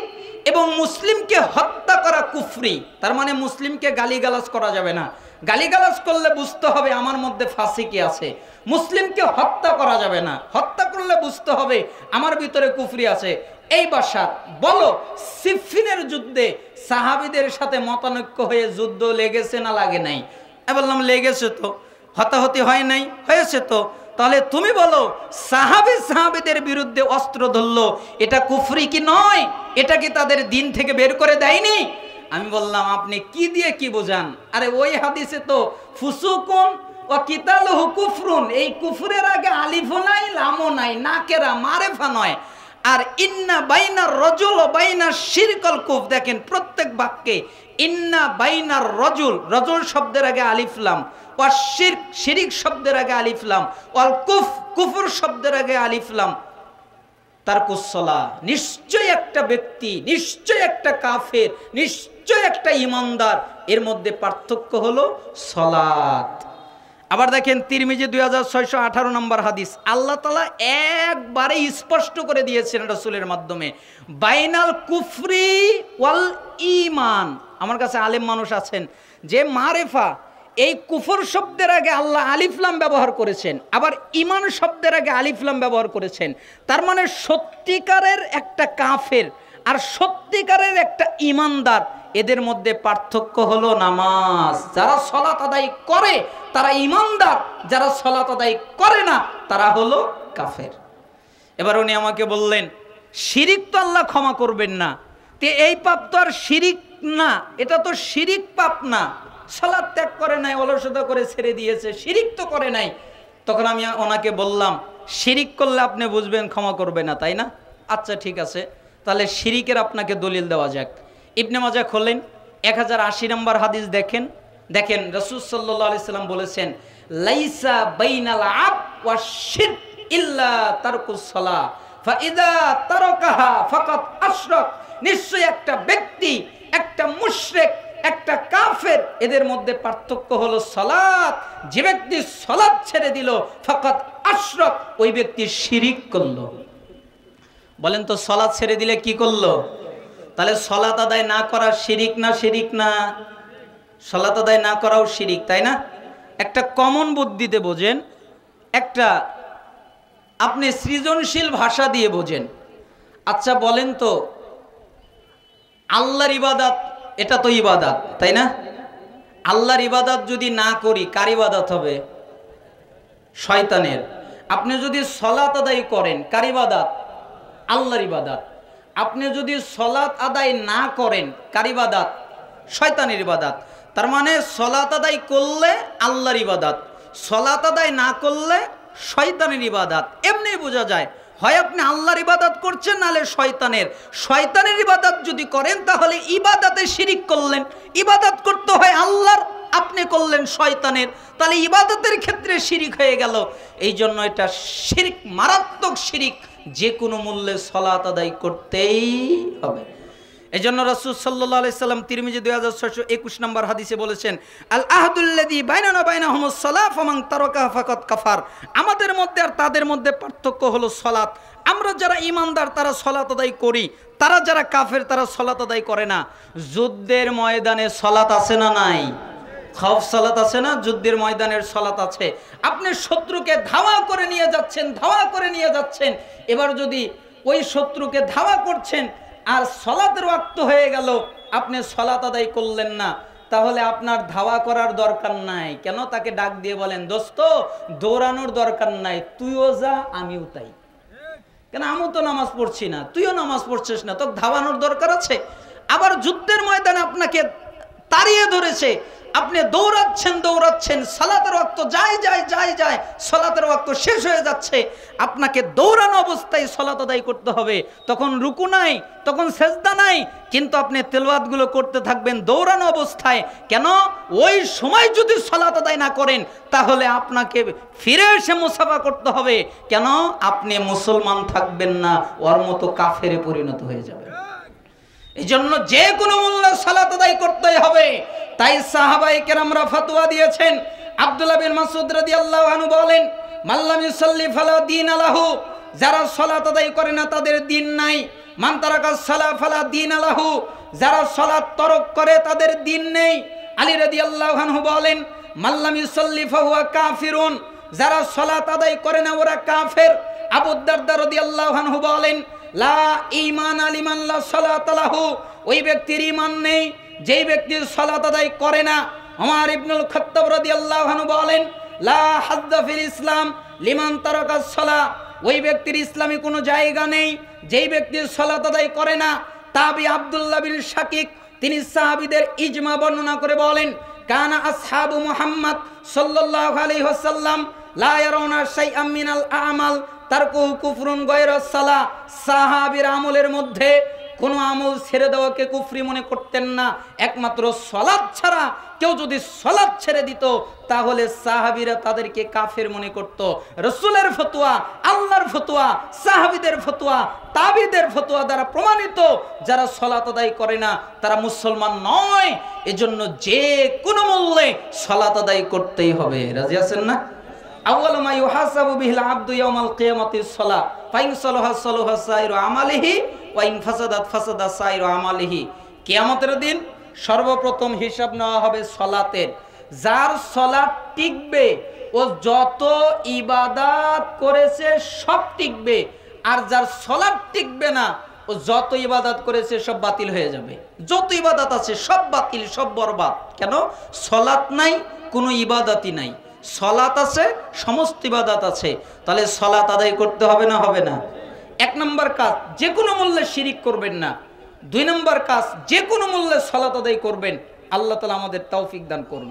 এবং মুসলিমকে হত্যা করা কুফরি। তার মানে মুসলিমকে গালিগালাজ করা যাবে না, গালিগালাজ করলে বুঝতে হবে আমার মধ্যে ফাসিকি আছে। মুসলিমকে হত্যা করা যাবে না, হত্যা করলে বুঝতে হবে আমার ভিতরে কুফরি আছে। এই বাসার বলো সিফিনের যুদ্ধে সাহাবীদের সাথে মতানৈক্য হয়ে যুদ্ধ লেগেছে না লাগে নাই? আমি বললাম লেগেছে তো। হতাহতি হয় নাই? হয়েছে তো। তাহলে তুমি বলো সাহাবীদের বিরুদ্ধে অস্ত্র ধরলো, এটা কুফরি কি নয়? এটা কি তাদের দিন থেকে বের করে দেয়নি? আমি বললাম আপনি কি দিয়ে কি বোঝান? আরে ওই হাদিসে তো ফুসুকুন ওয়া কিতালুহু কুফরুন, এই কুফরের আগে আলিফও নাই লামও নাই, নাকেরা মারেফা নয়। আর ইন্না বাইনার রজুল ও বাইনার শিরকাল কুফ, দেখেন প্রত্যেক বাক্যে ইন্না বাইনার রজুল, রজুল শব্দের আগে আলিফ লাম, ওয়া শিরক, শিরিক শব্দের আগে আলিফ লাম, ওয়াল কুফ, কুফর শব্দের আগে আলিফ লাম, তারকুস সালাহ, নিশ্চয় একটা ব্যক্তি, নিশ্চয় একটা কাফের, নিশ্চয় একটা ঈমানদার, এর মধ্যে পার্থক্য হলো সালাত। আবার দেখেন তিরমিজি 2618 নম্বর হাদিস, আল্লাহ তাআলা একবারে স্পষ্ট করে দিয়েছেন রাসূলের মাধ্যমে, বাইনাল কুফরি ওয়াল ঈমান। আমার কাছে আলেম মানুষ আছেন যে মারেফা, এই কুফর শব্দের আগে আল্লাহ আলিফ লাম ব্যবহার করেছেন, আবার ঈমান শব্দের আগে আলিফ লাম ব্যবহার করেছেন। তার মানে সত্যিকারের একটা কাফের আর সত্যিকারের একটা ঈমানদার, এদের মধ্যে পার্থক্য হলো নামাজ। যারা সালাত আদায় করে তারা ঈমানদার, যারা সালাত আদায় করে না তারা হলো কাফের। এবার উনি আমাকে বললেন শিরিক তো আল্লাহ ক্ষমা করবেন না, তে এই পাপ তো আর শিরিক না, এটা তো শিরিক পাপ না, সালাত ত্যাগ করে নাই, অলসতা করে ছেড়ে দিয়েছে, শিরিক তো করে নাই। তখন আমি ওনাকে বললাম শিরিক করলে আপনি বুঝবেন ক্ষমা করবে না, তাই না? আচ্ছা ঠিক আছে, তাহলে শিরিকের আপনাকে দলিল দেওয়া যাক। ইবনে মাজাহ খোলেন 1080 নম্বর হাদিস দেখেন, দেখেন রাসূল সাল্লাল্লাহু আলাইহি সাল্লাম বলেছেন লাইসা বাইনাল আব ওয়া শিরক ইল্লা তারকুস সালাহ ফাইদা তারাকাহা ফাকাত আশরাক, নিশ্চয় একটা ব্যক্তি, একটা মুশরিক, একটা কাফের, এদের মধ্যে পার্থক্য হলো সালাত। যে ব্যক্তি সালাত ছেড়ে দিল ফাকাত আশরাক, ওই ব্যক্তি শিরিক করলো। বলেন তো সালাত ছেড়ে দিলে কি করলো? তাহলে সালাত আদায় না করা শিরিক না? শিরিক না? সালাত আদায় না করাও শিরিক, তাই না? একটা কমন বুদ্ধিতে বোঝেন, একটা আপনি সৃজনশীল ভাষা দিয়ে বোঝেন। আচ্ছা বলেন তো আল্লাহর ইবাদত, এটা তো ইবাদত, তাই না? আল্লাহর ইবাদত যদি না করি কার ইবাদত হবে? শয়তানের। আপনি যদি সলাত আদায় করেন, কার ইবাদত? আল্লাহর ইবাদত। আপনি যদি সলাত আদায় না করেন, কার ইবাদত? শয়তানের ইবাদত। তার মানে সলাত আদায় করলে আল্লাহর ইবাদত, সলাত আদায় না করলে শয়তানের ইবাদত। এমনি বোঝা যায় হয় আপনি আল্লাহর ইবাদত করছেন, নাহলে শয়তানের। শয়তানের ইবাদত যদি করেন তাহলে ইবাদতে শিরিক করলেন। ইবাদত করতে হয় আল্লাহর, আপনি করলেন শয়তানের, তাহলে ইবাদতের ক্ষেত্রে শিরিক হয়ে গেল। এই জন্য এটা শিরিক, মারাত্মক শিরিক। যে কোনো মূল্যে সলাত আদায় করতেই হবে। এই জন্য রাসূল সাল্লাল্লাহু আলাইহি সাল্লাম তিরমিজি 2621 নম্বর হাদিসে বলেছেন, আল আহদুল্লাযী বাইনানা বাইনাহুমুস সালাহ ফামান তারাকাহা ফাকাদ কাফার। আমাদের মধ্যে আর তাদের মধ্যে পার্থক্য হলো সালাত। আমরা যারা ঈমানদার তারা সালাত আদায় করি, তারা যারা কাফের তারা সালাত আদায় করে না। যুদ্ধের ময়দানে সালাত আছে না নাই? খৌফ সালাত আছে না? যুদ্ধের ময়দানের সালাত আছে। আপনি শত্রুকে ধাওয়া করে নিয়ে যাচ্ছেন, ধাওয়া করে নিয়ে যাচ্ছেন। এবার যদি ওই শত্রুকে ধাওয়া করছেন আর সলাতের ওয়াক্ত হয়ে গেল, আপনি সলাত আদায় করলেন না, তাহলে আপনার ধাওয়া করার দরকার নাই। কেন? তাকে ডাক দিয়ে বলেন, দোস্ত দৌড়ানোর দরকার নাই, তুইও যা আমিও তাই। কেন? আমিও তো নামাজ পড়ছি না, তুইও নামাজ পড়ছিস না, তোকে ধাওয়ানোর দরকার আছে? আবার যুদ্ধের ময়দানে আপনাকে তাড়িয়ে ধরেছে, আপনি দৌড়াচ্ছেন, সালাতের ওয়াক্ত যায়, সালাতের ওয়াক্ত শেষ হয়ে যাচ্ছে, আপনাকে দৌড়ানো অবস্থায় সালাত আদায় করতে হবে। তখন রুকু নাই, তখন সেজদা নাই, কিন্তু আপনি তেলাওয়াতগুলো করতে থাকবেন দৌড়ানো অবস্থায়। কেন? ওই সময় যদি সালাত আদায় না করেন তাহলে আপনাকে ফিরে এসে মুসাফা করতে হবে। কেন? আপনি মুসলমান থাকবেন না, ওর মতো কাফেরে পরিণত হয়ে যাবেন। এই জন্য যে কোনো মূল্যে সালাত আদায় করতেই হবে। তাই সাহাবায়ে কেরামরা ফতোয়া দিয়েছেন। আব্দুল্লাহ বিন মাসউদ রাদিয়াল্লাহু আনহু বলেন, মাল্লাম ইউসাল্লি ফালা দীন লাহু, যারা সালাত আদায় করে না তাদের দিন নাই। মান তারাকাস সালাহ ফালা দীন লাহু, যারা সালাত তরক করে তাদের দিন নেই। আলী রাদিয়াল্লাহু আনহু বলেন, মাল্লাম ইউসাল্লি ফাহুয়া কাফিরুন, যারা সালাত আদায় করে না ওরা কাফের। আবু দারদা রাদিয়াল্লাহু আনহু বলেন, লা ঈমান লিমান লা সালাত লাহু, ওই ব্যক্তির ঈমান নেই যেই ব্যক্তি সালাত আদায় করে না। ওমর ইবনুল খাত্তাব রাদিয়াল্লাহু আনহু বলেন, লা হাজ্জা ফিল ইসলাম লিমান তারাকাস সালাহ, ওই ব্যক্তির ইসলামে কোনো জায়গা নেই যেই ব্যক্তি সালাত আদায় করে না। তাবি আব্দুল্লাহ বিন শাকিক তিনি সাহাবীদের ইজমা বর্ণনা করে বলেন, কানা আসহাবু মুহাম্মদ সাল্লাল্লাহু আলাইহি ওয়াসাল্লাম লা ইয়ারাউনা শাইআম মিনাল আমাল তারকুহু কুফরুন গায়রা সালাহ, সাহাবীর আমলের মধ্যে কোনো আমল ছেড়ে দেওয়াকে কুফরি মনে করতেন না, একমাত্র সালাত ছাড়া। কেউ যদি সালাত ছেড়ে দিত তাহলে সাহাবীরা তাদেরকে কাফের মনে করত। রাসূলের ফতোয়া, আল্লাহর ফতোয়া, সাহাবীদের ফতোয়া, তাবিদের ফতোয়া দ্বারা প্রমাণিত যারা সালাত আদায় করে না তারা মুসলমান নয়। এজন্য যে কোনো মূল্যে সালাত আদায় করতেই হবে। রাজি আছেন না? আউয়ালু মা ইউহাসাবু বিহিল আবদু ইয়াউমাল কিয়ামাতিস সালাহ ফাইন সালাহা সালাহা সাইরু আমালিহি ওয়া ইন ফাসাদাত ফাসাদা সাইরু আমালিহি। কিয়ামতের দিন সর্বপ্রথম হিসাব নেওয়া হবে সালাতের। যার সালাত টিকবে ও যত ইবাদত করেছে সব টিকবে, আর যার সালাত টিকবে না ও যত ইবাদত করেছে সব বাতিল হয়ে যাবে। যত ইবাদত আছে সব বাতিল, সব বরবাদ। কেন? সালাত নাই, কোনো ইবাদতই নাই। সালাত আছে, সমস্ত ইবাদত আছে। তাহলে সালাত আদায় করতে হবে না? হবে না? এক নম্বর কাজ, যে কোনো মূল্যে শিরিক করবেন না। দুই নম্বর কাজ, যে কোনো মূল্যে সালাত আদায় করবেন। আল্লাহ তাআলা আমাদের তৌফিক দান করুন।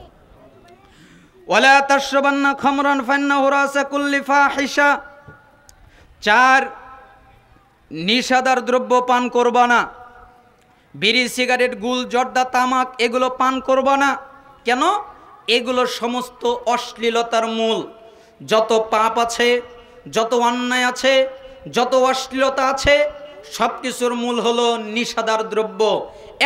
ওয়ালা তাশরাবান্না খামরান ফান্নাহু রাসা কুল্লি ফাহিশা। 4, নিশাদার দ্রব্য পান করবা না। বিড়ি, সিগারেট, গুল, জর্দা, তামাক এগুলো পান করবা না। কেন? এগুলো সমস্ত অশ্লীলতার মূল। যত পাপ আছে, যত অন্যায় আছে, যত অশ্লীলতা আছে, সব কিছুর মূল হলো নিশাদার দ্রব্য।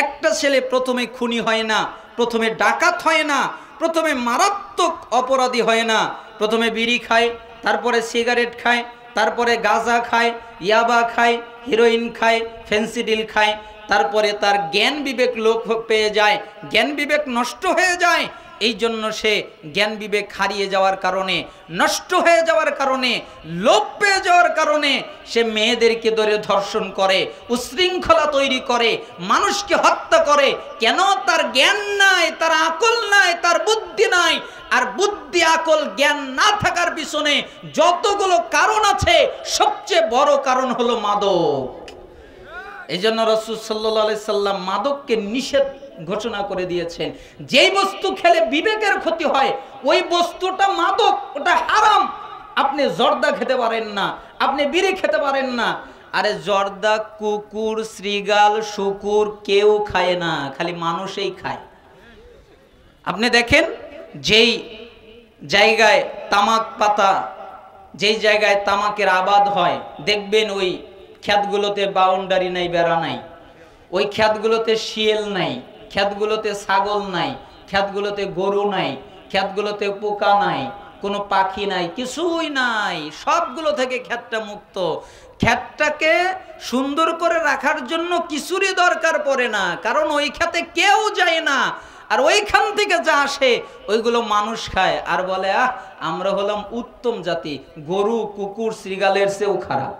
একটা ছেলে প্রথমে খুনি হয় না, প্রথমে ডাকাত হয় না, প্রথমে মারাত্মক অপরাধী হয় না। প্রথমে বিড়ি খায়, তারপরে সিগারেট খায়, তারপরে গাঁজা খায়, ইয়াবা খায়, হিরোইন খায়, ফেন্সিডিল খায়, তারপরে তার জ্ঞান বিবেক লোপ পেয়ে যায়, জ্ঞান বিবেক নষ্ট হয়ে যায়। এই জন্য সে জ্ঞান বিবেক হারিয়ে যাওয়ার কারণে, নষ্ট হয়ে যাওয়ার কারণে, লোভ পেয়ে যাওয়ার কারণে সে মেয়েদেরকে ধরে ধর্ষণ করে, উশৃঙ্খলা তৈরি করে, মানুষকে হত্যা করে। কেন? তার জ্ঞান নাই, তার আকল নাই, তার বুদ্ধি নাই। আর বুদ্ধি আকল জ্ঞান না থাকার পিছনে যতগুলো কারণ আছে, সবচেয়ে বড় কারণ হলো মাদক। এই জন্য রাসূল সাল্লাল্লাহু আলাইহি সাল্লাম মাদককে নিষেধ ঘোষণা করে দিয়েছেন। যেই বস্তু খেলে বিবেকের ক্ষতি হয়, ওই বস্তুটা মাদক, ওটা হারাম। আপনি জর্দা খেতে পারেন না, আপনি বিড়ি খেতে পারেন না। আরে জর্দা কুকুর, শ্রীগাল, শুকুর কেউ খায় না, খালি মানুষই খায়। আপনি দেখেন, যেই জায়গায় তামাক পাতা, যেই জায়গায় তামাকের আবাদ হয়, দেখবেন ওই ক্ষেতগুলোতে বাউন্ডারি নাই, বেড়া নাই, ওই ক্ষেতগুলোতে শিয়াল নাই, ক্ষেতগুলোতে ছাগল নাই, ক্ষেতগুলোতে গরু নাই, ক্ষেতগুলোতে পোকা নাই, কোনো পাখি নাই, কিছুই নাই, সবগুলো থেকে ক্ষেতটা মুক্ত। ক্ষেতটাকে সুন্দর করে রাখার জন্য কিছুরই দরকার পড়ে না, কারণ ওই ক্ষেতে কেউ যায় না। আর ওইখান থেকে যা আসে ওইগুলো মানুষ খায়, আর বলে আহ আমরা হলাম উত্তম জাতি, গরু কুকুর শ্রীগালের চেয়েও খারাপ।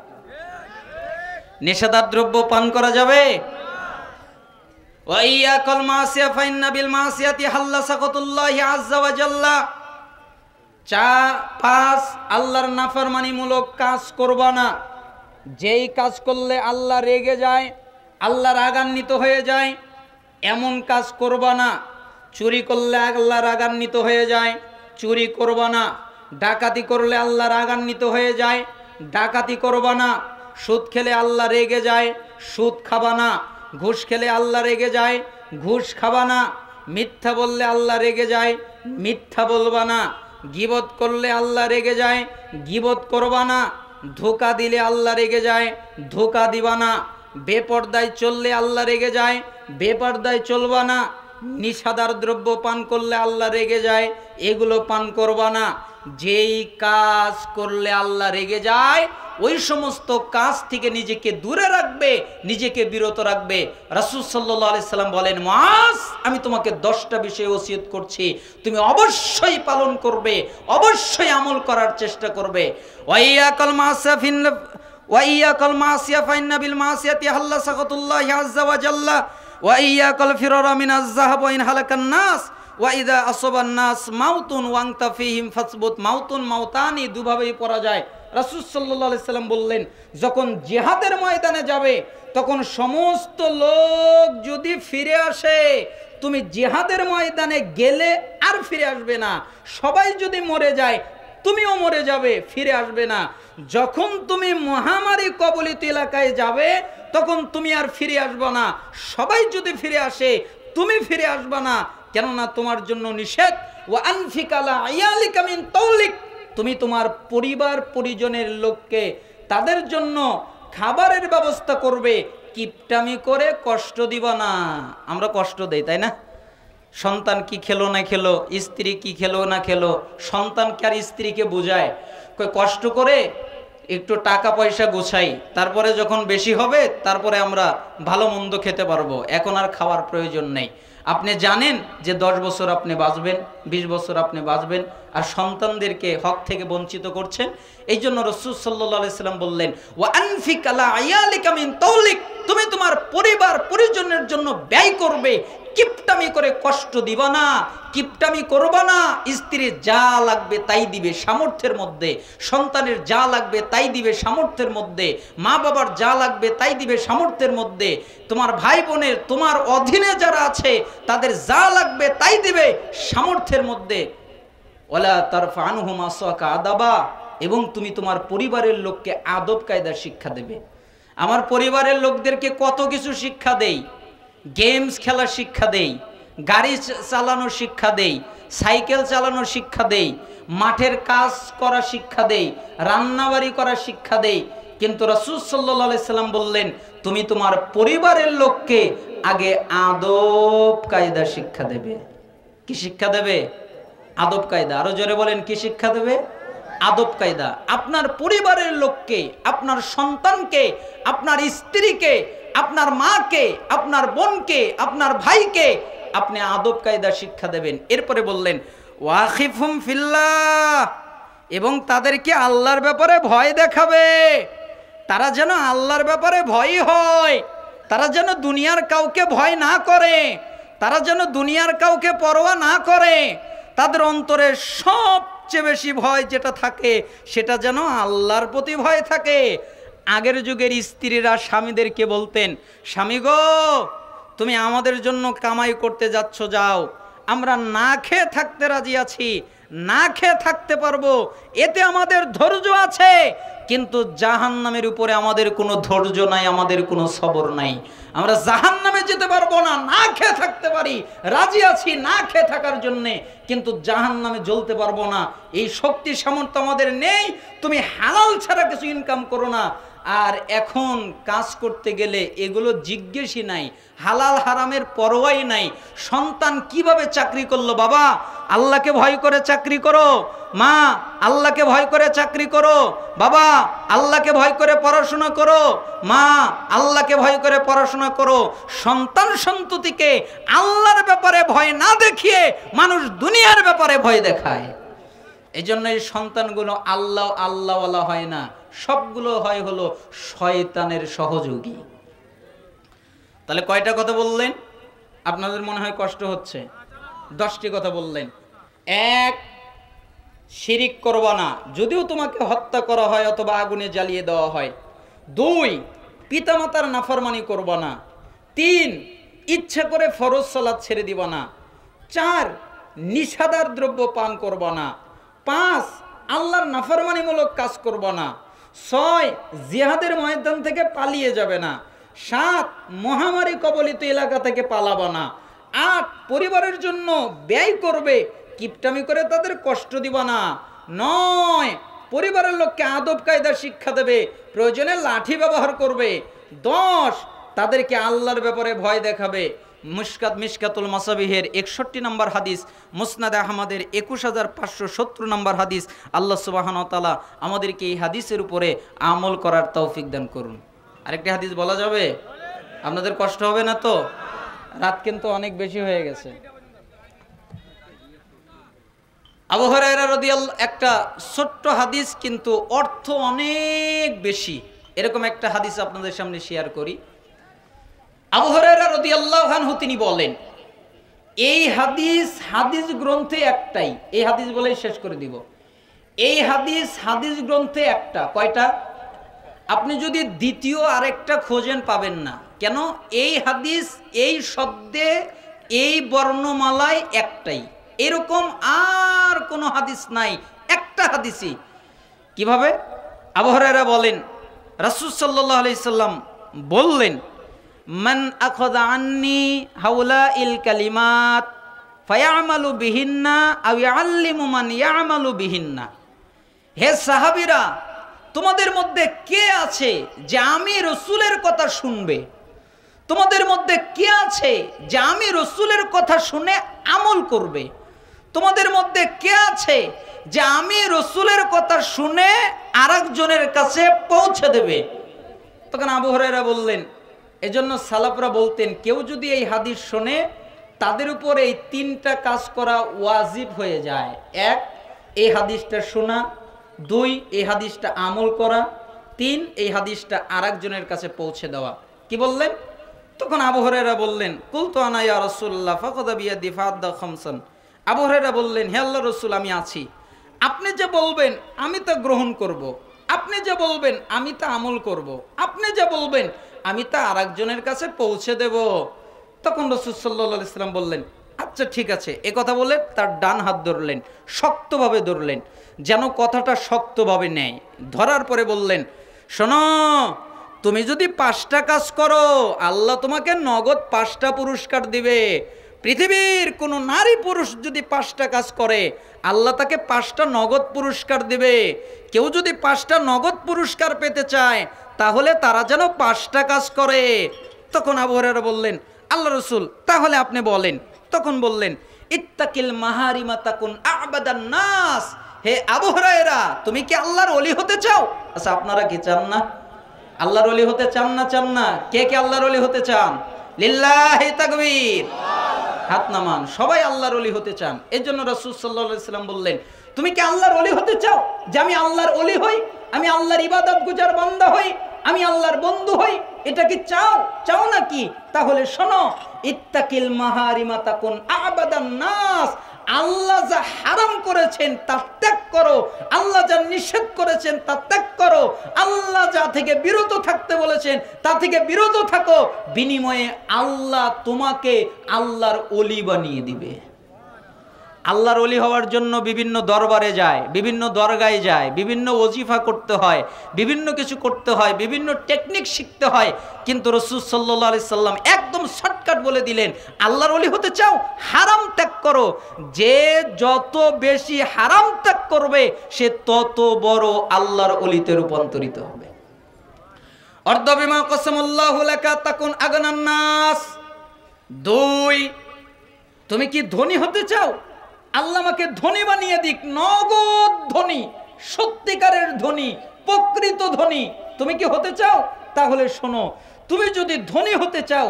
নেশাদার দ্রব্য পান করা যাবে? ওয়াইয়াকুল মাসিয়া ফাইন্না বিল মাসিয়াতি হাল্লা সাকাতুল্লাহি আযজা ওয়া জাল্লা। 5 আল্লাহর নাফরমানিমূলক কাজ করবা না। যেই কাজ করলে আল্লাহ রেগে যায়, আল্লাহ রাগান্বিত হয়ে যায়, এমন কাজ করবা না। চুরি করলে আল্লাহ রাগান্বিত হয়ে যায়, চুরি করবা না। ডাকাতি করলে আল্লাহ রাগান্বিত হয়ে যায়, ডাকাতি করবা না। সুদ খেলে আল্লাহ রেগে যায়, সুদ খাবা না। ঘুষ খেলে আল্লাহ রেগে যায়, ঘুষ খাবা না। মিথ্যা বললে আল্লাহ রেগে যায়, মিথ্যা বলবা না। গীবত করলে আল্লাহ রেগে যায়, গীবত করবা না। ধোঁকা দিলে আল্লাহ রেগে যায়, ধোঁকা দিবা না। বেপরদায় চললে আল্লাহ রেগে যায়, বেপরদায় চলবা না। নিশাদার দ্রব্য পান করলে আল্লাহ রেগে যায়, এগুলো পান করবা না। যেই কাজ করলে আল্লাহ রেগে যায় ওই সমস্ত কাজ থেকে নিজেকে দূরে রাখবে, নিজেকে বিরত রাখবে। রাসূল সাল্লাল্লাহু আলাইহি সাল্লাম বলেন, মুআজ আমি তোমাকে 10টা বিষয় ওসিয়ত করছি, তুমি অবশ্যই পালন করবে, অবশ্যই আমল করার চেষ্টা করবে। ওয়াইয়াকুল মাসিফিন ওয়াইয়াকুল মাসিয়া ফাইন্না বিল মাসিয়াতি হাল্লা সাকাতুল্লাহি আযজা ওয়া জাল্লা ওয়াইয়াকুল ফিরারা মিনাজ যাহাব ওয়া ইন হালাকান নাস ওয়া ইযা আসাবান নাস মাউতুন ওয়াংতা ফীহিম ফাসবুত। মাউতুন মাউতানি দুভাবেই পড়া যায়। রাসূল সাল্লাল্লাহু আলাইহি সাল্লাম বললেন, যখন জিহাদের ময়দানে যাবে তখন সমস্ত লোক যদি ফিরে আসে, তুমি জিহাদের ময়দানে গেলে আর ফিরে আসবে না। সবাই যদি মরে যায় তুমিও মরে যাবে, ফিরে আসবে না। যখন তুমি মহামারী কবলিত এলাকায় যাবে তখন তুমি আর ফিরে আসবে না। সবাই যদি ফিরে আসে তুমি ফিরে আসবে না, কেননা তোমার জন্য নিষেধ। ওয়া আনফিক আলা আয়ালিকা মিন তাওলিক, তুমি তোমার পরিবার পরিজনের লোককে তাদের জন্য খাবারের ব্যবস্থা করবে, কিপটামি করে কষ্ট দিবা না। আমরা কষ্ট দেই, তাই না? সন্তান কি খেলো না খেলো, স্ত্রী কি খেলো না খেলো, সন্তানকে আর স্ত্রীকে বোঝায়, কষ্ট করে একটু টাকা পয়সা গোছাই, তারপরে যখন বেশি হবে তারপরে আমরা ভালো মন্দ খেতে পারবো, এখন আর খাওয়ার প্রয়োজন নেই। আপনি জানেন যে 10 বছর আপনি বাঁচবেন, 20 বছর আপনি বাঁচবেন, আর সন্তানদেরকে হক থেকে বঞ্চিত করছেন। এই জন্য রাসূল সাল্লাল্লাহু আলাইহি সাল্লাম বললেন, ওয়া আনফিক আলা আয়ালিকা মিন তাওলিক, তুমি তোমার পরিবার পরিজনের জন্য ব্যয় করবে, কিপটামি করে কষ্ট দিবা না, কিপটামি করবা না। স্ত্রীর যা লাগবে তাই দিবে সামর্থ্যের মধ্যে, সন্তানের যা লাগবে তাই দিবে সামর্থ্যের মধ্যে, মা বাবার যা লাগবে তাই দিবে সামর্থ্যের মধ্যে, তোমার ভাই বোনের, তোমার অধীনে যারা আছে তাদের যা লাগবে তাই দিবে সামর্থ্যের মধ্যে। ওয়ালা তারফা আনহুম আসাকা আদাবা, এবং তুমি তোমার পরিবারের লোককে আদব কায়দার শিক্ষা দেবে। আমার পরিবারের লোকদেরকে কত কিছু শিক্ষা দেই, গেমস খেলার শিক্ষা দেই, গাড়ি চালানোর শিক্ষা দেই, সাইকেল চালানোর শিক্ষা দেই, মাঠের কাজ করা শিক্ষা দেই, রান্নাবাড়ি করার শিক্ষা দেই। কিন্তু রাসূল সাল্লাল্লাহু আলাইহি সাল্লাম বললেন, তুমি তোমার পরিবারের লোককে আগে আদব কায়দা শিক্ষা দেবে। কি শিক্ষা দেবে? আদব কায়দা। আরো জোরে বলেন, কি শিক্ষা দেবে? আদব কায়দা। আপনার পরিবারের লোককে, আপনার সন্তানকে, আপনার স্ত্রীকে, আপনার মাকে, আপনার বোনকে, আপনার ভাইকে আপনি আদব কায়দা শিক্ষা দেবেন। এরপরে বললেন ওয়াখিফুম ফিল্লাহ, এবং তাদেরকে আল্লাহর ব্যাপারে ভয় দেখাবে। তারা যেন আল্লাহর ব্যাপারে ভয় হয়, তারা যেন দুনিয়ার কাউকে ভয় না করে, তারা যেন দুনিয়ার কাউকে পরোয়া না করে। তাদের অন্তরে সবচেয়ে বেশি ভয় যেটা থাকে সেটা যেন আল্লাহর প্রতি ভয় থাকে। আগের যুগের স্ত্রীরা স্বামীদেরকে বলতেন, স্বামী গো তুমি আমাদের জন্য কামাই করতে যাচ্ছ, যাও, আমরা না খেয়ে থাকতে রাজি আছি, না খেয়ে থাকতে পারবো, এতে আমাদের ধৈর্য আছে, কিন্তু জাহান্নামের উপরে আমাদের কোনো ধৈর্য নাই, আমাদের কোনো সবর নাই। আমরা জাহান্নামে যেতে পারবো না, না খেয়ে থাকতে পারি, রাজি আছি না খেয়ে থাকার জন্যে, কিন্তু জাহান্নামে জ্বলতে পারবো না, এই শক্তি সামর্থ্য আমাদের নেই, তুমি হালাল ছাড়া কিছু ইনকাম করো না। আর এখন কাজ করতে গেলে এগুলো জিজ্ঞেসই নাই, হালাল হারামের পরোয়াই নাই। সন্তান কিভাবে চাকরি করলো? বাবা আল্লাহকে ভয় করে চাকরি করো, মা আল্লাহকে ভয় করে চাকরি করো, বাবা আল্লাহকে ভয় করে পড়াশোনা করো, মা আল্লাহকে ভয় করে পড়াশোনা করো। সন্তান সন্ততিকে আল্লাহর ব্যাপারে ভয় না দেখিয়ে মানুষ দুনিয়ার ব্যাপারে ভয় দেখায়। এই জন্য এই সন্তানগুলো আল্লাহ আল্লাহওয়ালা হয় না, সবগুলো হয় হলো শয়তানের সহযোগী। তাহলে কয়টা কথা বললেন? আপনাদের মনে হয় কষ্ট হচ্ছে। 10টি কথা বললেন। 1, শিরিক করবা না যদিও তোমাকে হত্যা করা হয় অথবা আগুনে জ্বালিয়ে দেওয়া হয়। 2, পিতামাতার নাফরমানি করবা না। 3, ইচ্ছা করে ফরজ সালাত ছেড়ে দিবা না। 4, নিষাদার দ্রব্য পান করবা না। 5, আল্লাহর নাফরমানিমূলক কাজ করবা না। 6, জিহাদের ময়দান থেকে পালিয়ে যাবে না। 7, মহামারী কবলিত এলাকা থেকে পালাবা না। 8, পরিবারের জন্য ব্যয় করবে, কিপটামি করে তাদের কষ্ট দিবা না। 9, পরিবারের লোককে আদব কায়দা শিক্ষা দেবে, প্রয়োজনে লাঠি ব্যবহার করবে। 10, তাদেরকে আল্লাহর ব্যাপারে ভয় দেখাবে। মিশকাতুল মাসাবিহের 61 নম্বর হাদিস, মুসনাদ আহমদের 21570 নম্বর হাদিস। আল্লাহ সুবহানাহু ওয়া তাআলা আমাদেরকে এই হাদিসের উপরে আমল করার তৌফিক দান করুন। আরেকটি হাদিস বলা যাবে? আপনাদের কষ্ট হবে না তো? রাত কিন্তু অনেক বেশি হয়ে গেছে। আবু হুরায়রা রাদিয়াল্লাহু, একটা ছোট্ট হাদিস কিন্তু অর্থ অনেক বেশি, এরকম একটা হাদিস আপনাদের সামনে শেয়ার করি। আবু হুরায়রা রাদিয়াল্লাহু আনহু তিনি বলেন, এই হাদিস গ্রন্থে একটাই, এই হাদিস বলেই শেষ করে দিব। এই হাদিস গ্রন্থে একটা। কয়টা? আপনি যদি দ্বিতীয় আরেকটা খোঁজেন পাবেন না। কেন? এই হাদিস এই শব্দে এই বর্ণমালায় একটাই, এরকম আর কোনো হাদিস নাই, একটা হাদিসই। কিভাবে? আবু হুরায়রা বলেন, রাসূল সাল্লাল্লাহু আলাইহি সাল্লাম বললেন, মান আখাযা আন্নি হাউলাইল কালিমাত ফায়ামালু বিহিন্না আও ইয়াল্লিমু মান ইয়ামালু বিহিন্না। হে সাহাবীরা, তোমাদের মধ্যে কে আছে যে আমি রাসূলের কথা শুনবে? তোমাদের মধ্যে কে আছে যে আমি রাসূলের কথা শুনে আমল করবে? তোমাদের মধ্যে কে আছে যে আমি রাসূলের কথা শুনে আরেকজনের কাছে পৌঁছে দেবে? তখন আবু হুরায়রা বললেন, এজন্য সালাফরা বলতেন, কেউ যদি এই হাদিস শোনে তাদের উপর এই 3টা কাজ করা ওয়াজিব হয়ে যায়। 1, এই হাদিসটা শোনা। 2, এই হাদিসটা আমল করা। 3, এই হাদিসটা আরেকজনের কাছে পৌঁছে দেওয়া। কি বললেন? তখন আবু হুরায়রা বললেন, কুলতু আনা ইয়া রাসূলুল্লাহ ফাকাদা বিয়াদি ফাআদা খামসান। আবু হুরায়রা বললেন, হে আল্লাহর রাসূল, আমি আছি, আপনি যে বলবেন আমি তা গ্রহণ করব, আপনি যে বলবেন আমি তা আমল করব, আপনি যে বলবেন আমি তা আরেকজনের কাছে পৌঁছে দেব। তখন রাসূল সাল্লাল্লাহু আলাইহি সাল্লাম বললেন, আচ্ছা ঠিক আছে। এ কথা বলে তার ডান হাত ধরলেন, শক্তভাবে ধরলেন, যেন কথাটা শক্তভাবে নেয়। ধরার পরে বললেন, শোনো, তুমি যদি 5টা কাজ করো আল্লাহ তোমাকে নগদ 5টা পুরস্কার দিবে। পৃথিবীর কোনো নারী পুরুষ যদি 5টা কাজ করে আল্লাহ তাকে 5টা নগদ পুরস্কার দিবে। কেউ যদি 5টা নগদ পুরস্কার পেতে চায় তাহলে তারা যেন 5টা কাজ করে। তখন আবু হুরায়রা বললেন, আল্লাহ রাসূল তাহলে আপনি বলেন। তখন বললেন, ইত্তাকিল মাহারিমা তাকুন আবাদান নাস। হে আবু হুরায়রা, তুমি কি আল্লাহর ওলি হতে চাও? আচ্ছা, আপনারা কি চান না? আল্লাহর ওলি হতে চান না? চান না? কে কে আল্লাহর ওলি হতে চান? লিল্লাহি তাকবীর। হাত নামান। সবাই আল্লাহর ওলি হতে চান। এই জন্য রাসূল সাল্লাল্লাহু আলাইহি ওয়াসাল্লাম বললেন, তুমি কি আল্লাহর ওলি হতে চাও? যে আমি আল্লাহর ওলি হই, আমি আল্লাহর ইবাদত গুজার বান্দা হই, আমি আল্লাহর বন্ধু হই, এটা কি চাও? চাও নাকি? তাহলে শোনো, ইত্তাকিল মাহারিমা তাকুন আবাদান নাস। আল্লাহ যা হারাম করেছেন তা ত্যাগ করো, আল্লাহ যা নিষেধ করেছেন তা ত্যাগ করো, আল্লাহ যা থেকে বিরত থাকতে বলেছেন তা থেকে বিরত থাকো। বিনিময়ে আল্লাহ তোমাকে আল্লাহর ওলি বানিয়ে দিবে। আল্লাহর ওলি হওয়ার জন্য বিভিন্ন দরবারে যায়, বিভিন্ন দরগায় যায়, বিভিন্ন ওজিফা করতে হয়, বিভিন্ন কিছু করতে হয়, বিভিন্ন টেকনিক শিখতে হয়। কিন্তু রাসূল সাল্লাল্লাহু আলাইহি সাল্লাম একদম শর্টকাট বলে দিলেন, আল্লাহর ওলি হতে চাও, হারাম ত্যাগ করো। যে যত বেশি হারাম ত্যাগ করবে সে তত বড় আল্লাহর ওলিতে রূপান্তরিত হবে। অর্ধ বিমা কসামাল্লাহু লাকা তাকুন আগনান নাস। 2, তুমি কি ধনী হতে চাও? আল্লাহ আমাকে ধনী বানিয়ে দিক, নগদ ধনী, সত্যিকারের ধনী, প্রকৃত ধনী। তুমি কি হতে চাও? তাহলে শোনো, তুমি যদি ধনী হতে চাও,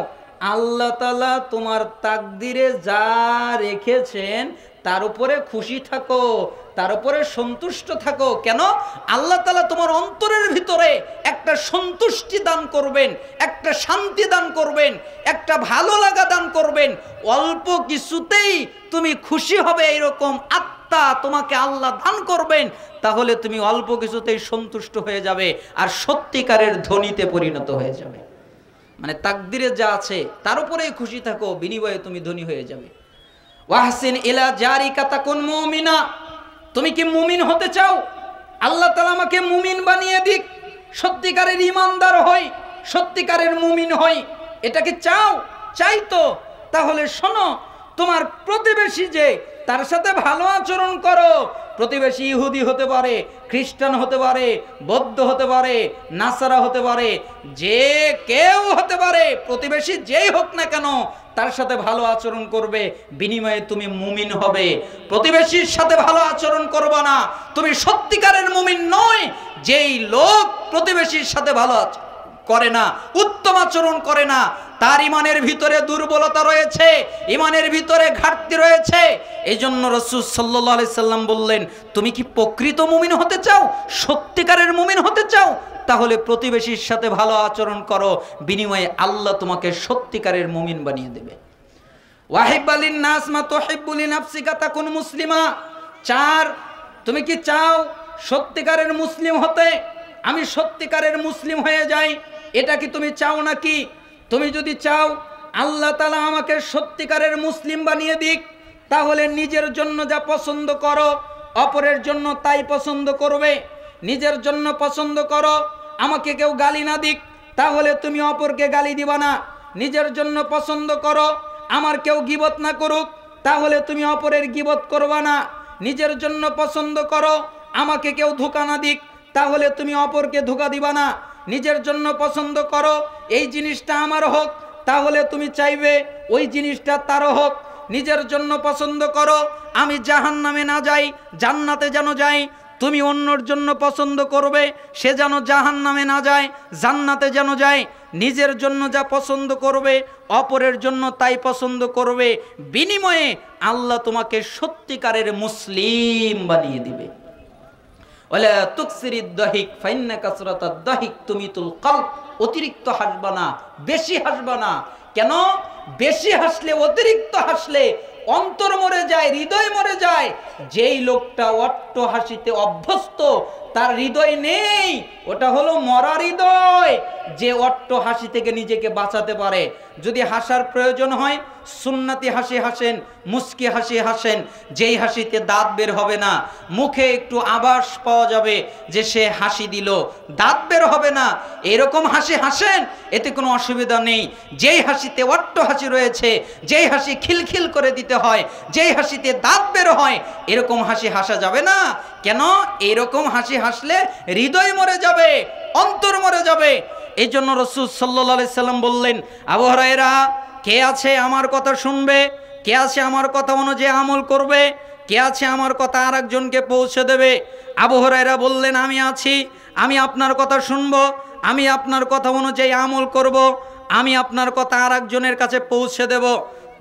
আল্লাহ তাআলা তোমার তাকদিরে যা রেখেছেন তার উপরে খুশি থাকো, তার উপরে সন্তুষ্ট থাকো। কেন? আল্লাহ তাআলা তোমার অন্তরের ভিতরে একটা সন্তুষ্টি দান করবেন, একটা শান্তি দান করবেন, একটা ভালো লাগা দান করবেন। অল্প কিছুতেই তুমি খুশি হবে এরকম আত্মা তোমাকে আল্লাহ দান করবেন। তাহলে তুমি অল্প কিছুতেই সন্তুষ্ট হয়ে যাবে আর সত্যিকারের ধনীতে পরিণত হয়ে যাবে। মানে তাকদিরে যা আছে তার উপরেই খুশি থাকো, বিনিময়ে তুমি ধনী হয়ে যাবে। ওয়াহসিন ইলা জারিকা তাকুন মুমিনা। তুমি কি মুমিন হতে চাও? আল্লাহ তাআলা আমাকে মুমিন বানিয়ে দিক, সত্যিকারের ঈমানদার হই, সত্যিকারের মুমিন হই। এটা কি চাও? চাই তো। তাহলে শোনো, তোমার প্রতিবেশী যে, তার সাথে ভালো আচরণ করো। প্রতিবেশী ইহুদি হতে পারে, খ্রিস্টান হতে পারে, বৌদ্ধ হতে পারে, নাসারা হতে পারে, যে কেউ হতে পারে, প্রতিবেশী যেই হোক না কেন তার সাথে ভালো আচরণ করবে, বিনিময়ে তুমি মুমিন হবে। প্রতিবেশীর সাথে ভালো আচরণ করবে না, তুমি সত্যিকারের মুমিন নয়। যেই লোক প্রতিবেশীর সাথে ভালো করে না, উত্তম আচরণ করে না, তার ইমানের ভিতরে দুর্বলতা রয়েছে, ইমানের ভিতরে ঘাটতি রয়েছে। এই জন্য রাসূল সাল্লাল্লাহু আলাইহি সাল্লাম বললেন, তুমি কি প্রকৃত মুমিন হতে চাও, সত্যিকারের মুমিন হতে চাও? তাহলে প্রতিবেশীর সাথে ভালো আচরণ করো, বিনিময়ে আল্লাহ তোমাকে সত্যিকারের মুমিন বানিয়ে দেবে। ওয়াহিব্বালিন নাস মা তুহিব্বু লিনাফসিকা তাকুন মুসলিমা। 4, তুমি কি চাও সত্যিকারের মুসলিম হতে? আমি সত্যিকারের মুসলিম হয়ে যাই, এটা কি তুমি চাও নাকি? তুমি যদি চাও আল্লাহ তাআলা আমাকে সত্যিকারের মুসলিম বানিয়ে দিক, তাহলে নিজের জন্য যা পছন্দ করো অপরের জন্য তাই পছন্দ করবে। নিজের জন্য পছন্দ করো আমাকে কেউ গালি না দিক, তাহলে তুমি অপরকে গালি দিবা না। নিজের জন্য পছন্দ করো আমার কেউ গীবত না করুক, তাহলে তুমি অপরের গীবত করবা না। নিজের জন্য পছন্দ করো আমাকে কেউ ধোঁকা না দিক, তাহলে তুমি অপরকে ধোঁকা দিবা না। নিজের জন্য পছন্দ করো এই জিনিসটা আমার হোক, তাহলে তুমি চাইবে ওই জিনিসটা তারও হোক। নিজের জন্য পছন্দ করো আমি জাহান্নামে না যাই, জান্নাতে যেন যাই, তুমি অন্যর জন্য পছন্দ করবে সে যেন জাহান্নামে না যায়, জান্নাতে যেন যায়। নিজের জন্য যা পছন্দ করবে অপরের জন্য তাই পছন্দ করবে, বিনিময়ে আল্লাহ তোমাকে সত্যিকারের মুসলিম বানিয়ে দিবে। ওয়ালা তুকসিরিদ দাহিক ফাইন্না কাসরাতাদ দাহিক তুমিতুল কলব। অতিরিক্ত হাসবা না, বেশি হাসবা না। কেন? বেশি হাসলে, অতিরিক্ত হাসলে অন্তর মরে যায়, হৃদয় মরে যায়। যেই লোকটা অট্ট হাসিতে অভ্যস্ত তার হৃদয় নেই, ওটা হলো মরা হৃদয়। যে অট্ট হাসি থেকে নিজেকে বাঁচাতে পারে, যদি হাসার প্রয়োজন হয় সুন্নতি হাসি হাসেন, মুস্কি হাসি হাসেন, যেই হাসিতে দাঁত বের হবে না, মুখে একটু আভাস পাওয়া যাবে যে সে হাসি দিল, দাঁত বের হবে না, এরকম হাসি হাসেন, এতে কোনো অসুবিধা নেই। যেই হাসিতে অট্ট হাসি রয়েছে, যেই হাসি খিলখিল করে দিতে হয়, যেই হাসিতে দাঁত বের হয়, এরকম হাসি হাসা যাবে না। কেন? এরকম হাসি হাসলে হৃদয় মরে যাবে, অন্তর মরে যাবে। এই জন্য রাসূল সাল্লাল্লাহু আলাইহি সাল্লাম বললেন, আবু হুরায়রা, কে আছে আমার কথা শুনবে, কে আছে আমার কথা অনুযায়ী আমল করবে, কে আছে আমার কথা আরেকজনকে পৌঁছে দেবে? আবু হুরায়রা বললেন, আমি আছি, আমি আপনার কথা শুনবো, আমি আপনার কথা অনুযায়ী আমল করব, আমি আপনার কথা আরেকজনের কাছে পৌঁছে দেব।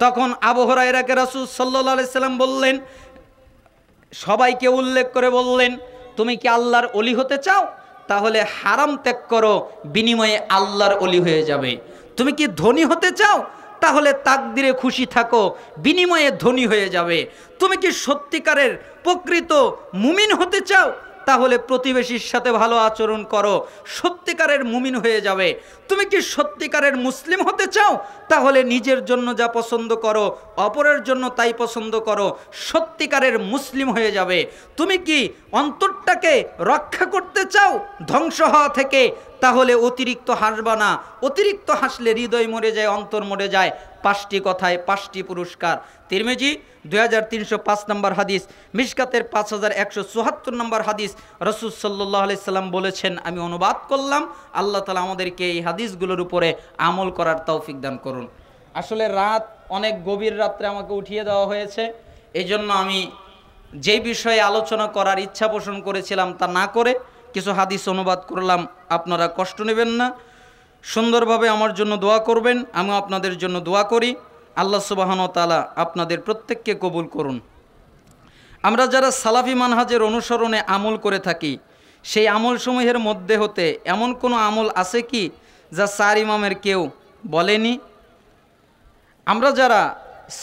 তখন আবু হুরায়রাকে রাসূল সাল্লাল্লাহু আলাইহি সাল্লাম বললেন, সবাইকে উল্লেখ করে বললেন, তুমি কি আল্লাহর ওলি হতে চাও? তাহলে হারাম ত্যাগ করো, বিনিময়ে আল্লাহর ওলি হয়ে যাবে। তুমি কি ধনী হতে চাও? তাহলে তাকদিরে খুশি থাকো, বিনিময়ে ধনী হয়ে যাবে। তুমি কি সত্যিকারের প্রকৃত মুমিন হতে চাও? তাহলে প্রতিবেশীর সাথে ভালো আচরণ করো, সত্যিকারের মুমিন হয়ে যাবে। তুমি কি সত্যিকারের মুসলিম হতে চাও? তাহলে নিজের জন্য যা পছন্দ করো, অপরের জন্য তাই পছন্দ করো, সত্যিকারের মুসলিম হয়ে যাবে। তুমি কি অন্তরটাকে রক্ষা করতে চাও ধ্বংস হওয়া থেকে? তাহলে অতিরিক্ত হাসবা না, অতিরিক্ত হাসলে হৃদয় মরে যায়, অন্তর মরে যায়। 5টি কথায় 5টি পুরস্কার। তিরমিজি 2305 নম্বর হাদিস, মিশকাতের 5174 নম্বর হাদিস। রাসূল সাল্লাল্লাহু আলাইহি সাল্লাম বলেছেন, আমি অনুবাদ করলাম। আল্লাহ তাআলা আমাদেরকে এই হাদিসগুলোর উপরে আমল করার তৌফিক দান করুন। আসলে রাত অনেক গভীর রাত্রে আমাকে উঠিয়ে দেওয়া হয়েছে, এই জন্য আমি যেই বিষয়ে আলোচনা করার ইচ্ছা পোষণ করেছিলাম তা না করে কিছু হাদিস অনুবাদ করলাম। আপনারা কষ্ট নেবেন না, সুন্দরভাবে আমার জন্য দোয়া করবেন, আমিও আপনাদের জন্য দোয়া করি। আল্লাহ সুবহানাহু ওয়া তাআলা আপনাদের প্রত্যেককে কবুল করুন। আমরা যারা সালাফি মানহাজের অনুসরণে আমল করে থাকি, সেই আমলসমূহের মধ্যে হতে এমন কোনো আমল আছে কি যা 4 ইমামের কেউ বলেনি? আমরা যারা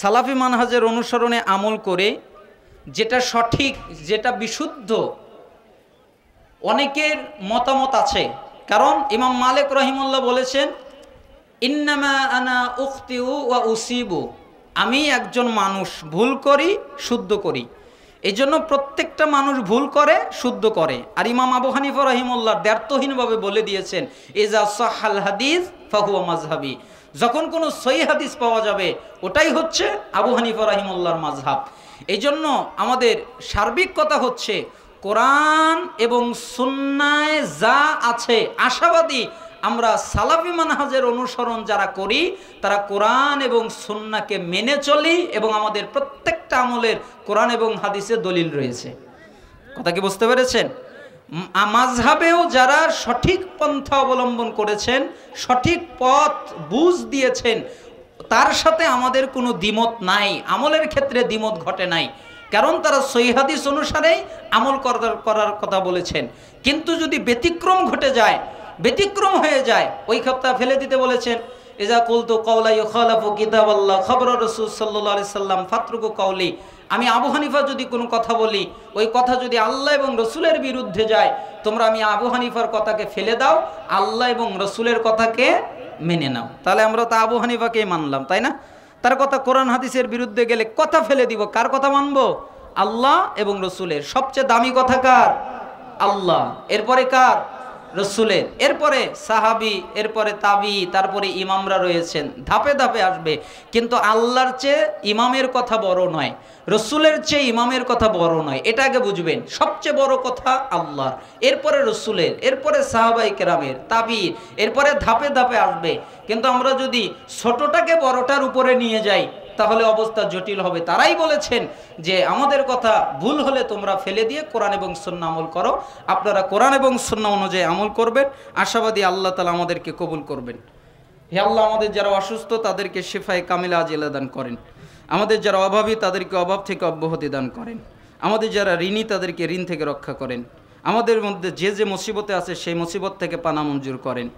সালাফি মানহাজের অনুসরণে আমল করে, যেটা সঠিক, যেটা বিশুদ্ধ, অনেকের মতামত আছে। কারণ ইমাম মালিক রাহিমাহুল্লাহ বলেছেন, ইন্নামা আনা উখতিউ ওয়া উসিবু, আমি একজন মানুষ, ভুল করি, শুদ্ধ করি। এই জন্য প্রত্যেকটা মানুষ ভুল করে, শুদ্ধ করে। আর ইমাম আবু হানিফা রাহিমাহুল্লাহ দ্ব্যর্থহীনভাবে বলে দিয়েছেন, ইজা সাহাল হাদিস ফাহুয়া মাজহাবি, যখন কোনো সহিহ হাদিস পাওয়া যাবে ওটাই হচ্ছে আবু হানিফা রাহিমাহুল্লাহর মাজহাব। এই জন্য আমাদের সার্বিক কথা হচ্ছে, কোরআন এবং সুন্নায় যা আছে, আশাবাদী আমরা সালাফি মানহাজের অনুসরণ যারা করি, তারা কোরআন এবং সুন্নাহকে মেনে চলি, এবং আমাদের প্রত্যেকটা আমলের কোরআন এবং হাদিসে দলিল রয়েছে। কথা কি বুঝতে পেরেছেন? মাযহাবেও যারা সঠিক পন্থা অবলম্বন করেছেন, সঠিক পথ বুঝ দিয়েছেন, তার সাথে আমাদের কোনো দ্বিমত নাই, আমলের ক্ষেত্রে দ্বিমত ঘটে নাই। কারণ তারা সহিহ হাদিস অনুসারেই আমল করার কথা বলেছেন। কিন্তু যদি ব্যতিক্রম ঘটে যায়, ব্যতিক্রম হয়ে যায়, ওই কথা ফেলে দিতে বলেছেন। ইজা কুলতু কাওলা ইউখালাফু কিতাবাল্লাহ খবর রাসূল সাল্লাল্লাহু আলাইহি সাল্লাম ফাতরুকু কাওলি, আমি আবু হানিফা যদি কোনো কথা বলি, ওই কথা যদি আল্লাহ এবং রসুলের বিরুদ্ধে যায়, তোমরা আমি আবু হানিফার কথাকে ফেলে দাও, আল্লাহ এবং রসুলের কথাকে মেনে নাও। তাহলে আমরা তো আবু হানিফাকেই মানলাম, তাই না? তার কথা কোরআন হাদিসের বিরুদ্ধে গেলে কথা ফেলে দিব, কার কথা মানবো? আল্লাহ এবং রসুলের। সবচেয়ে দামি কথা কার? আল্লাহ, এরপরে কার? রসুলের, এরপরে সাহাবি, এরপরে তাবি, তারপরে ইমামরা রয়েছেন, ধাপে ধাপে আসবে। কিন্তু আল্লাহর চেয়ে ইমামের কথা বড় নয়, রসুলের চেয়ে ইমামের কথা বড় নয়, এটা আগে বুঝবেন। সবচেয়ে বড় কথা আল্লাহর, এরপরে রসুলের, এরপরে সাহাবাই কেরামের, তাবির, এরপরে ধাপে ধাপে আসবে। কিন্তু আমরা যদি ছোটটাকে বড়টার উপরে নিয়ে যাই, তাহলে অবস্থা জটিল হবে। তারাই বলেছেন যে আমাদের কথা ভুল হলে তোমরা ফেলে দিয়ে কোরআন এবং সুন্নাহ আমল করো। আপনারা কোরআন এবং সুন্নাহ অনুযায়ী আমল করবেন, আশাবাদী আল্লাহ তাআলা আমাদেরকে কবুল করবেন। হে আল্লাহ, আমাদের যারা অসুস্থ তাদেরকে শিফায়ে কামিলা আজিলা দান করেন, আমাদের যারা অভাবী তাদেরকে অভাব থেকে অব্যাহতি দান করেন, আমাদের যারা ঋণী তাদেরকে ঋণ থেকে রক্ষা করেন, আমাদের মধ্যে যে যে মুসিবতে আছে সেই মুসিবত থেকে পানা মঞ্জুর করেন।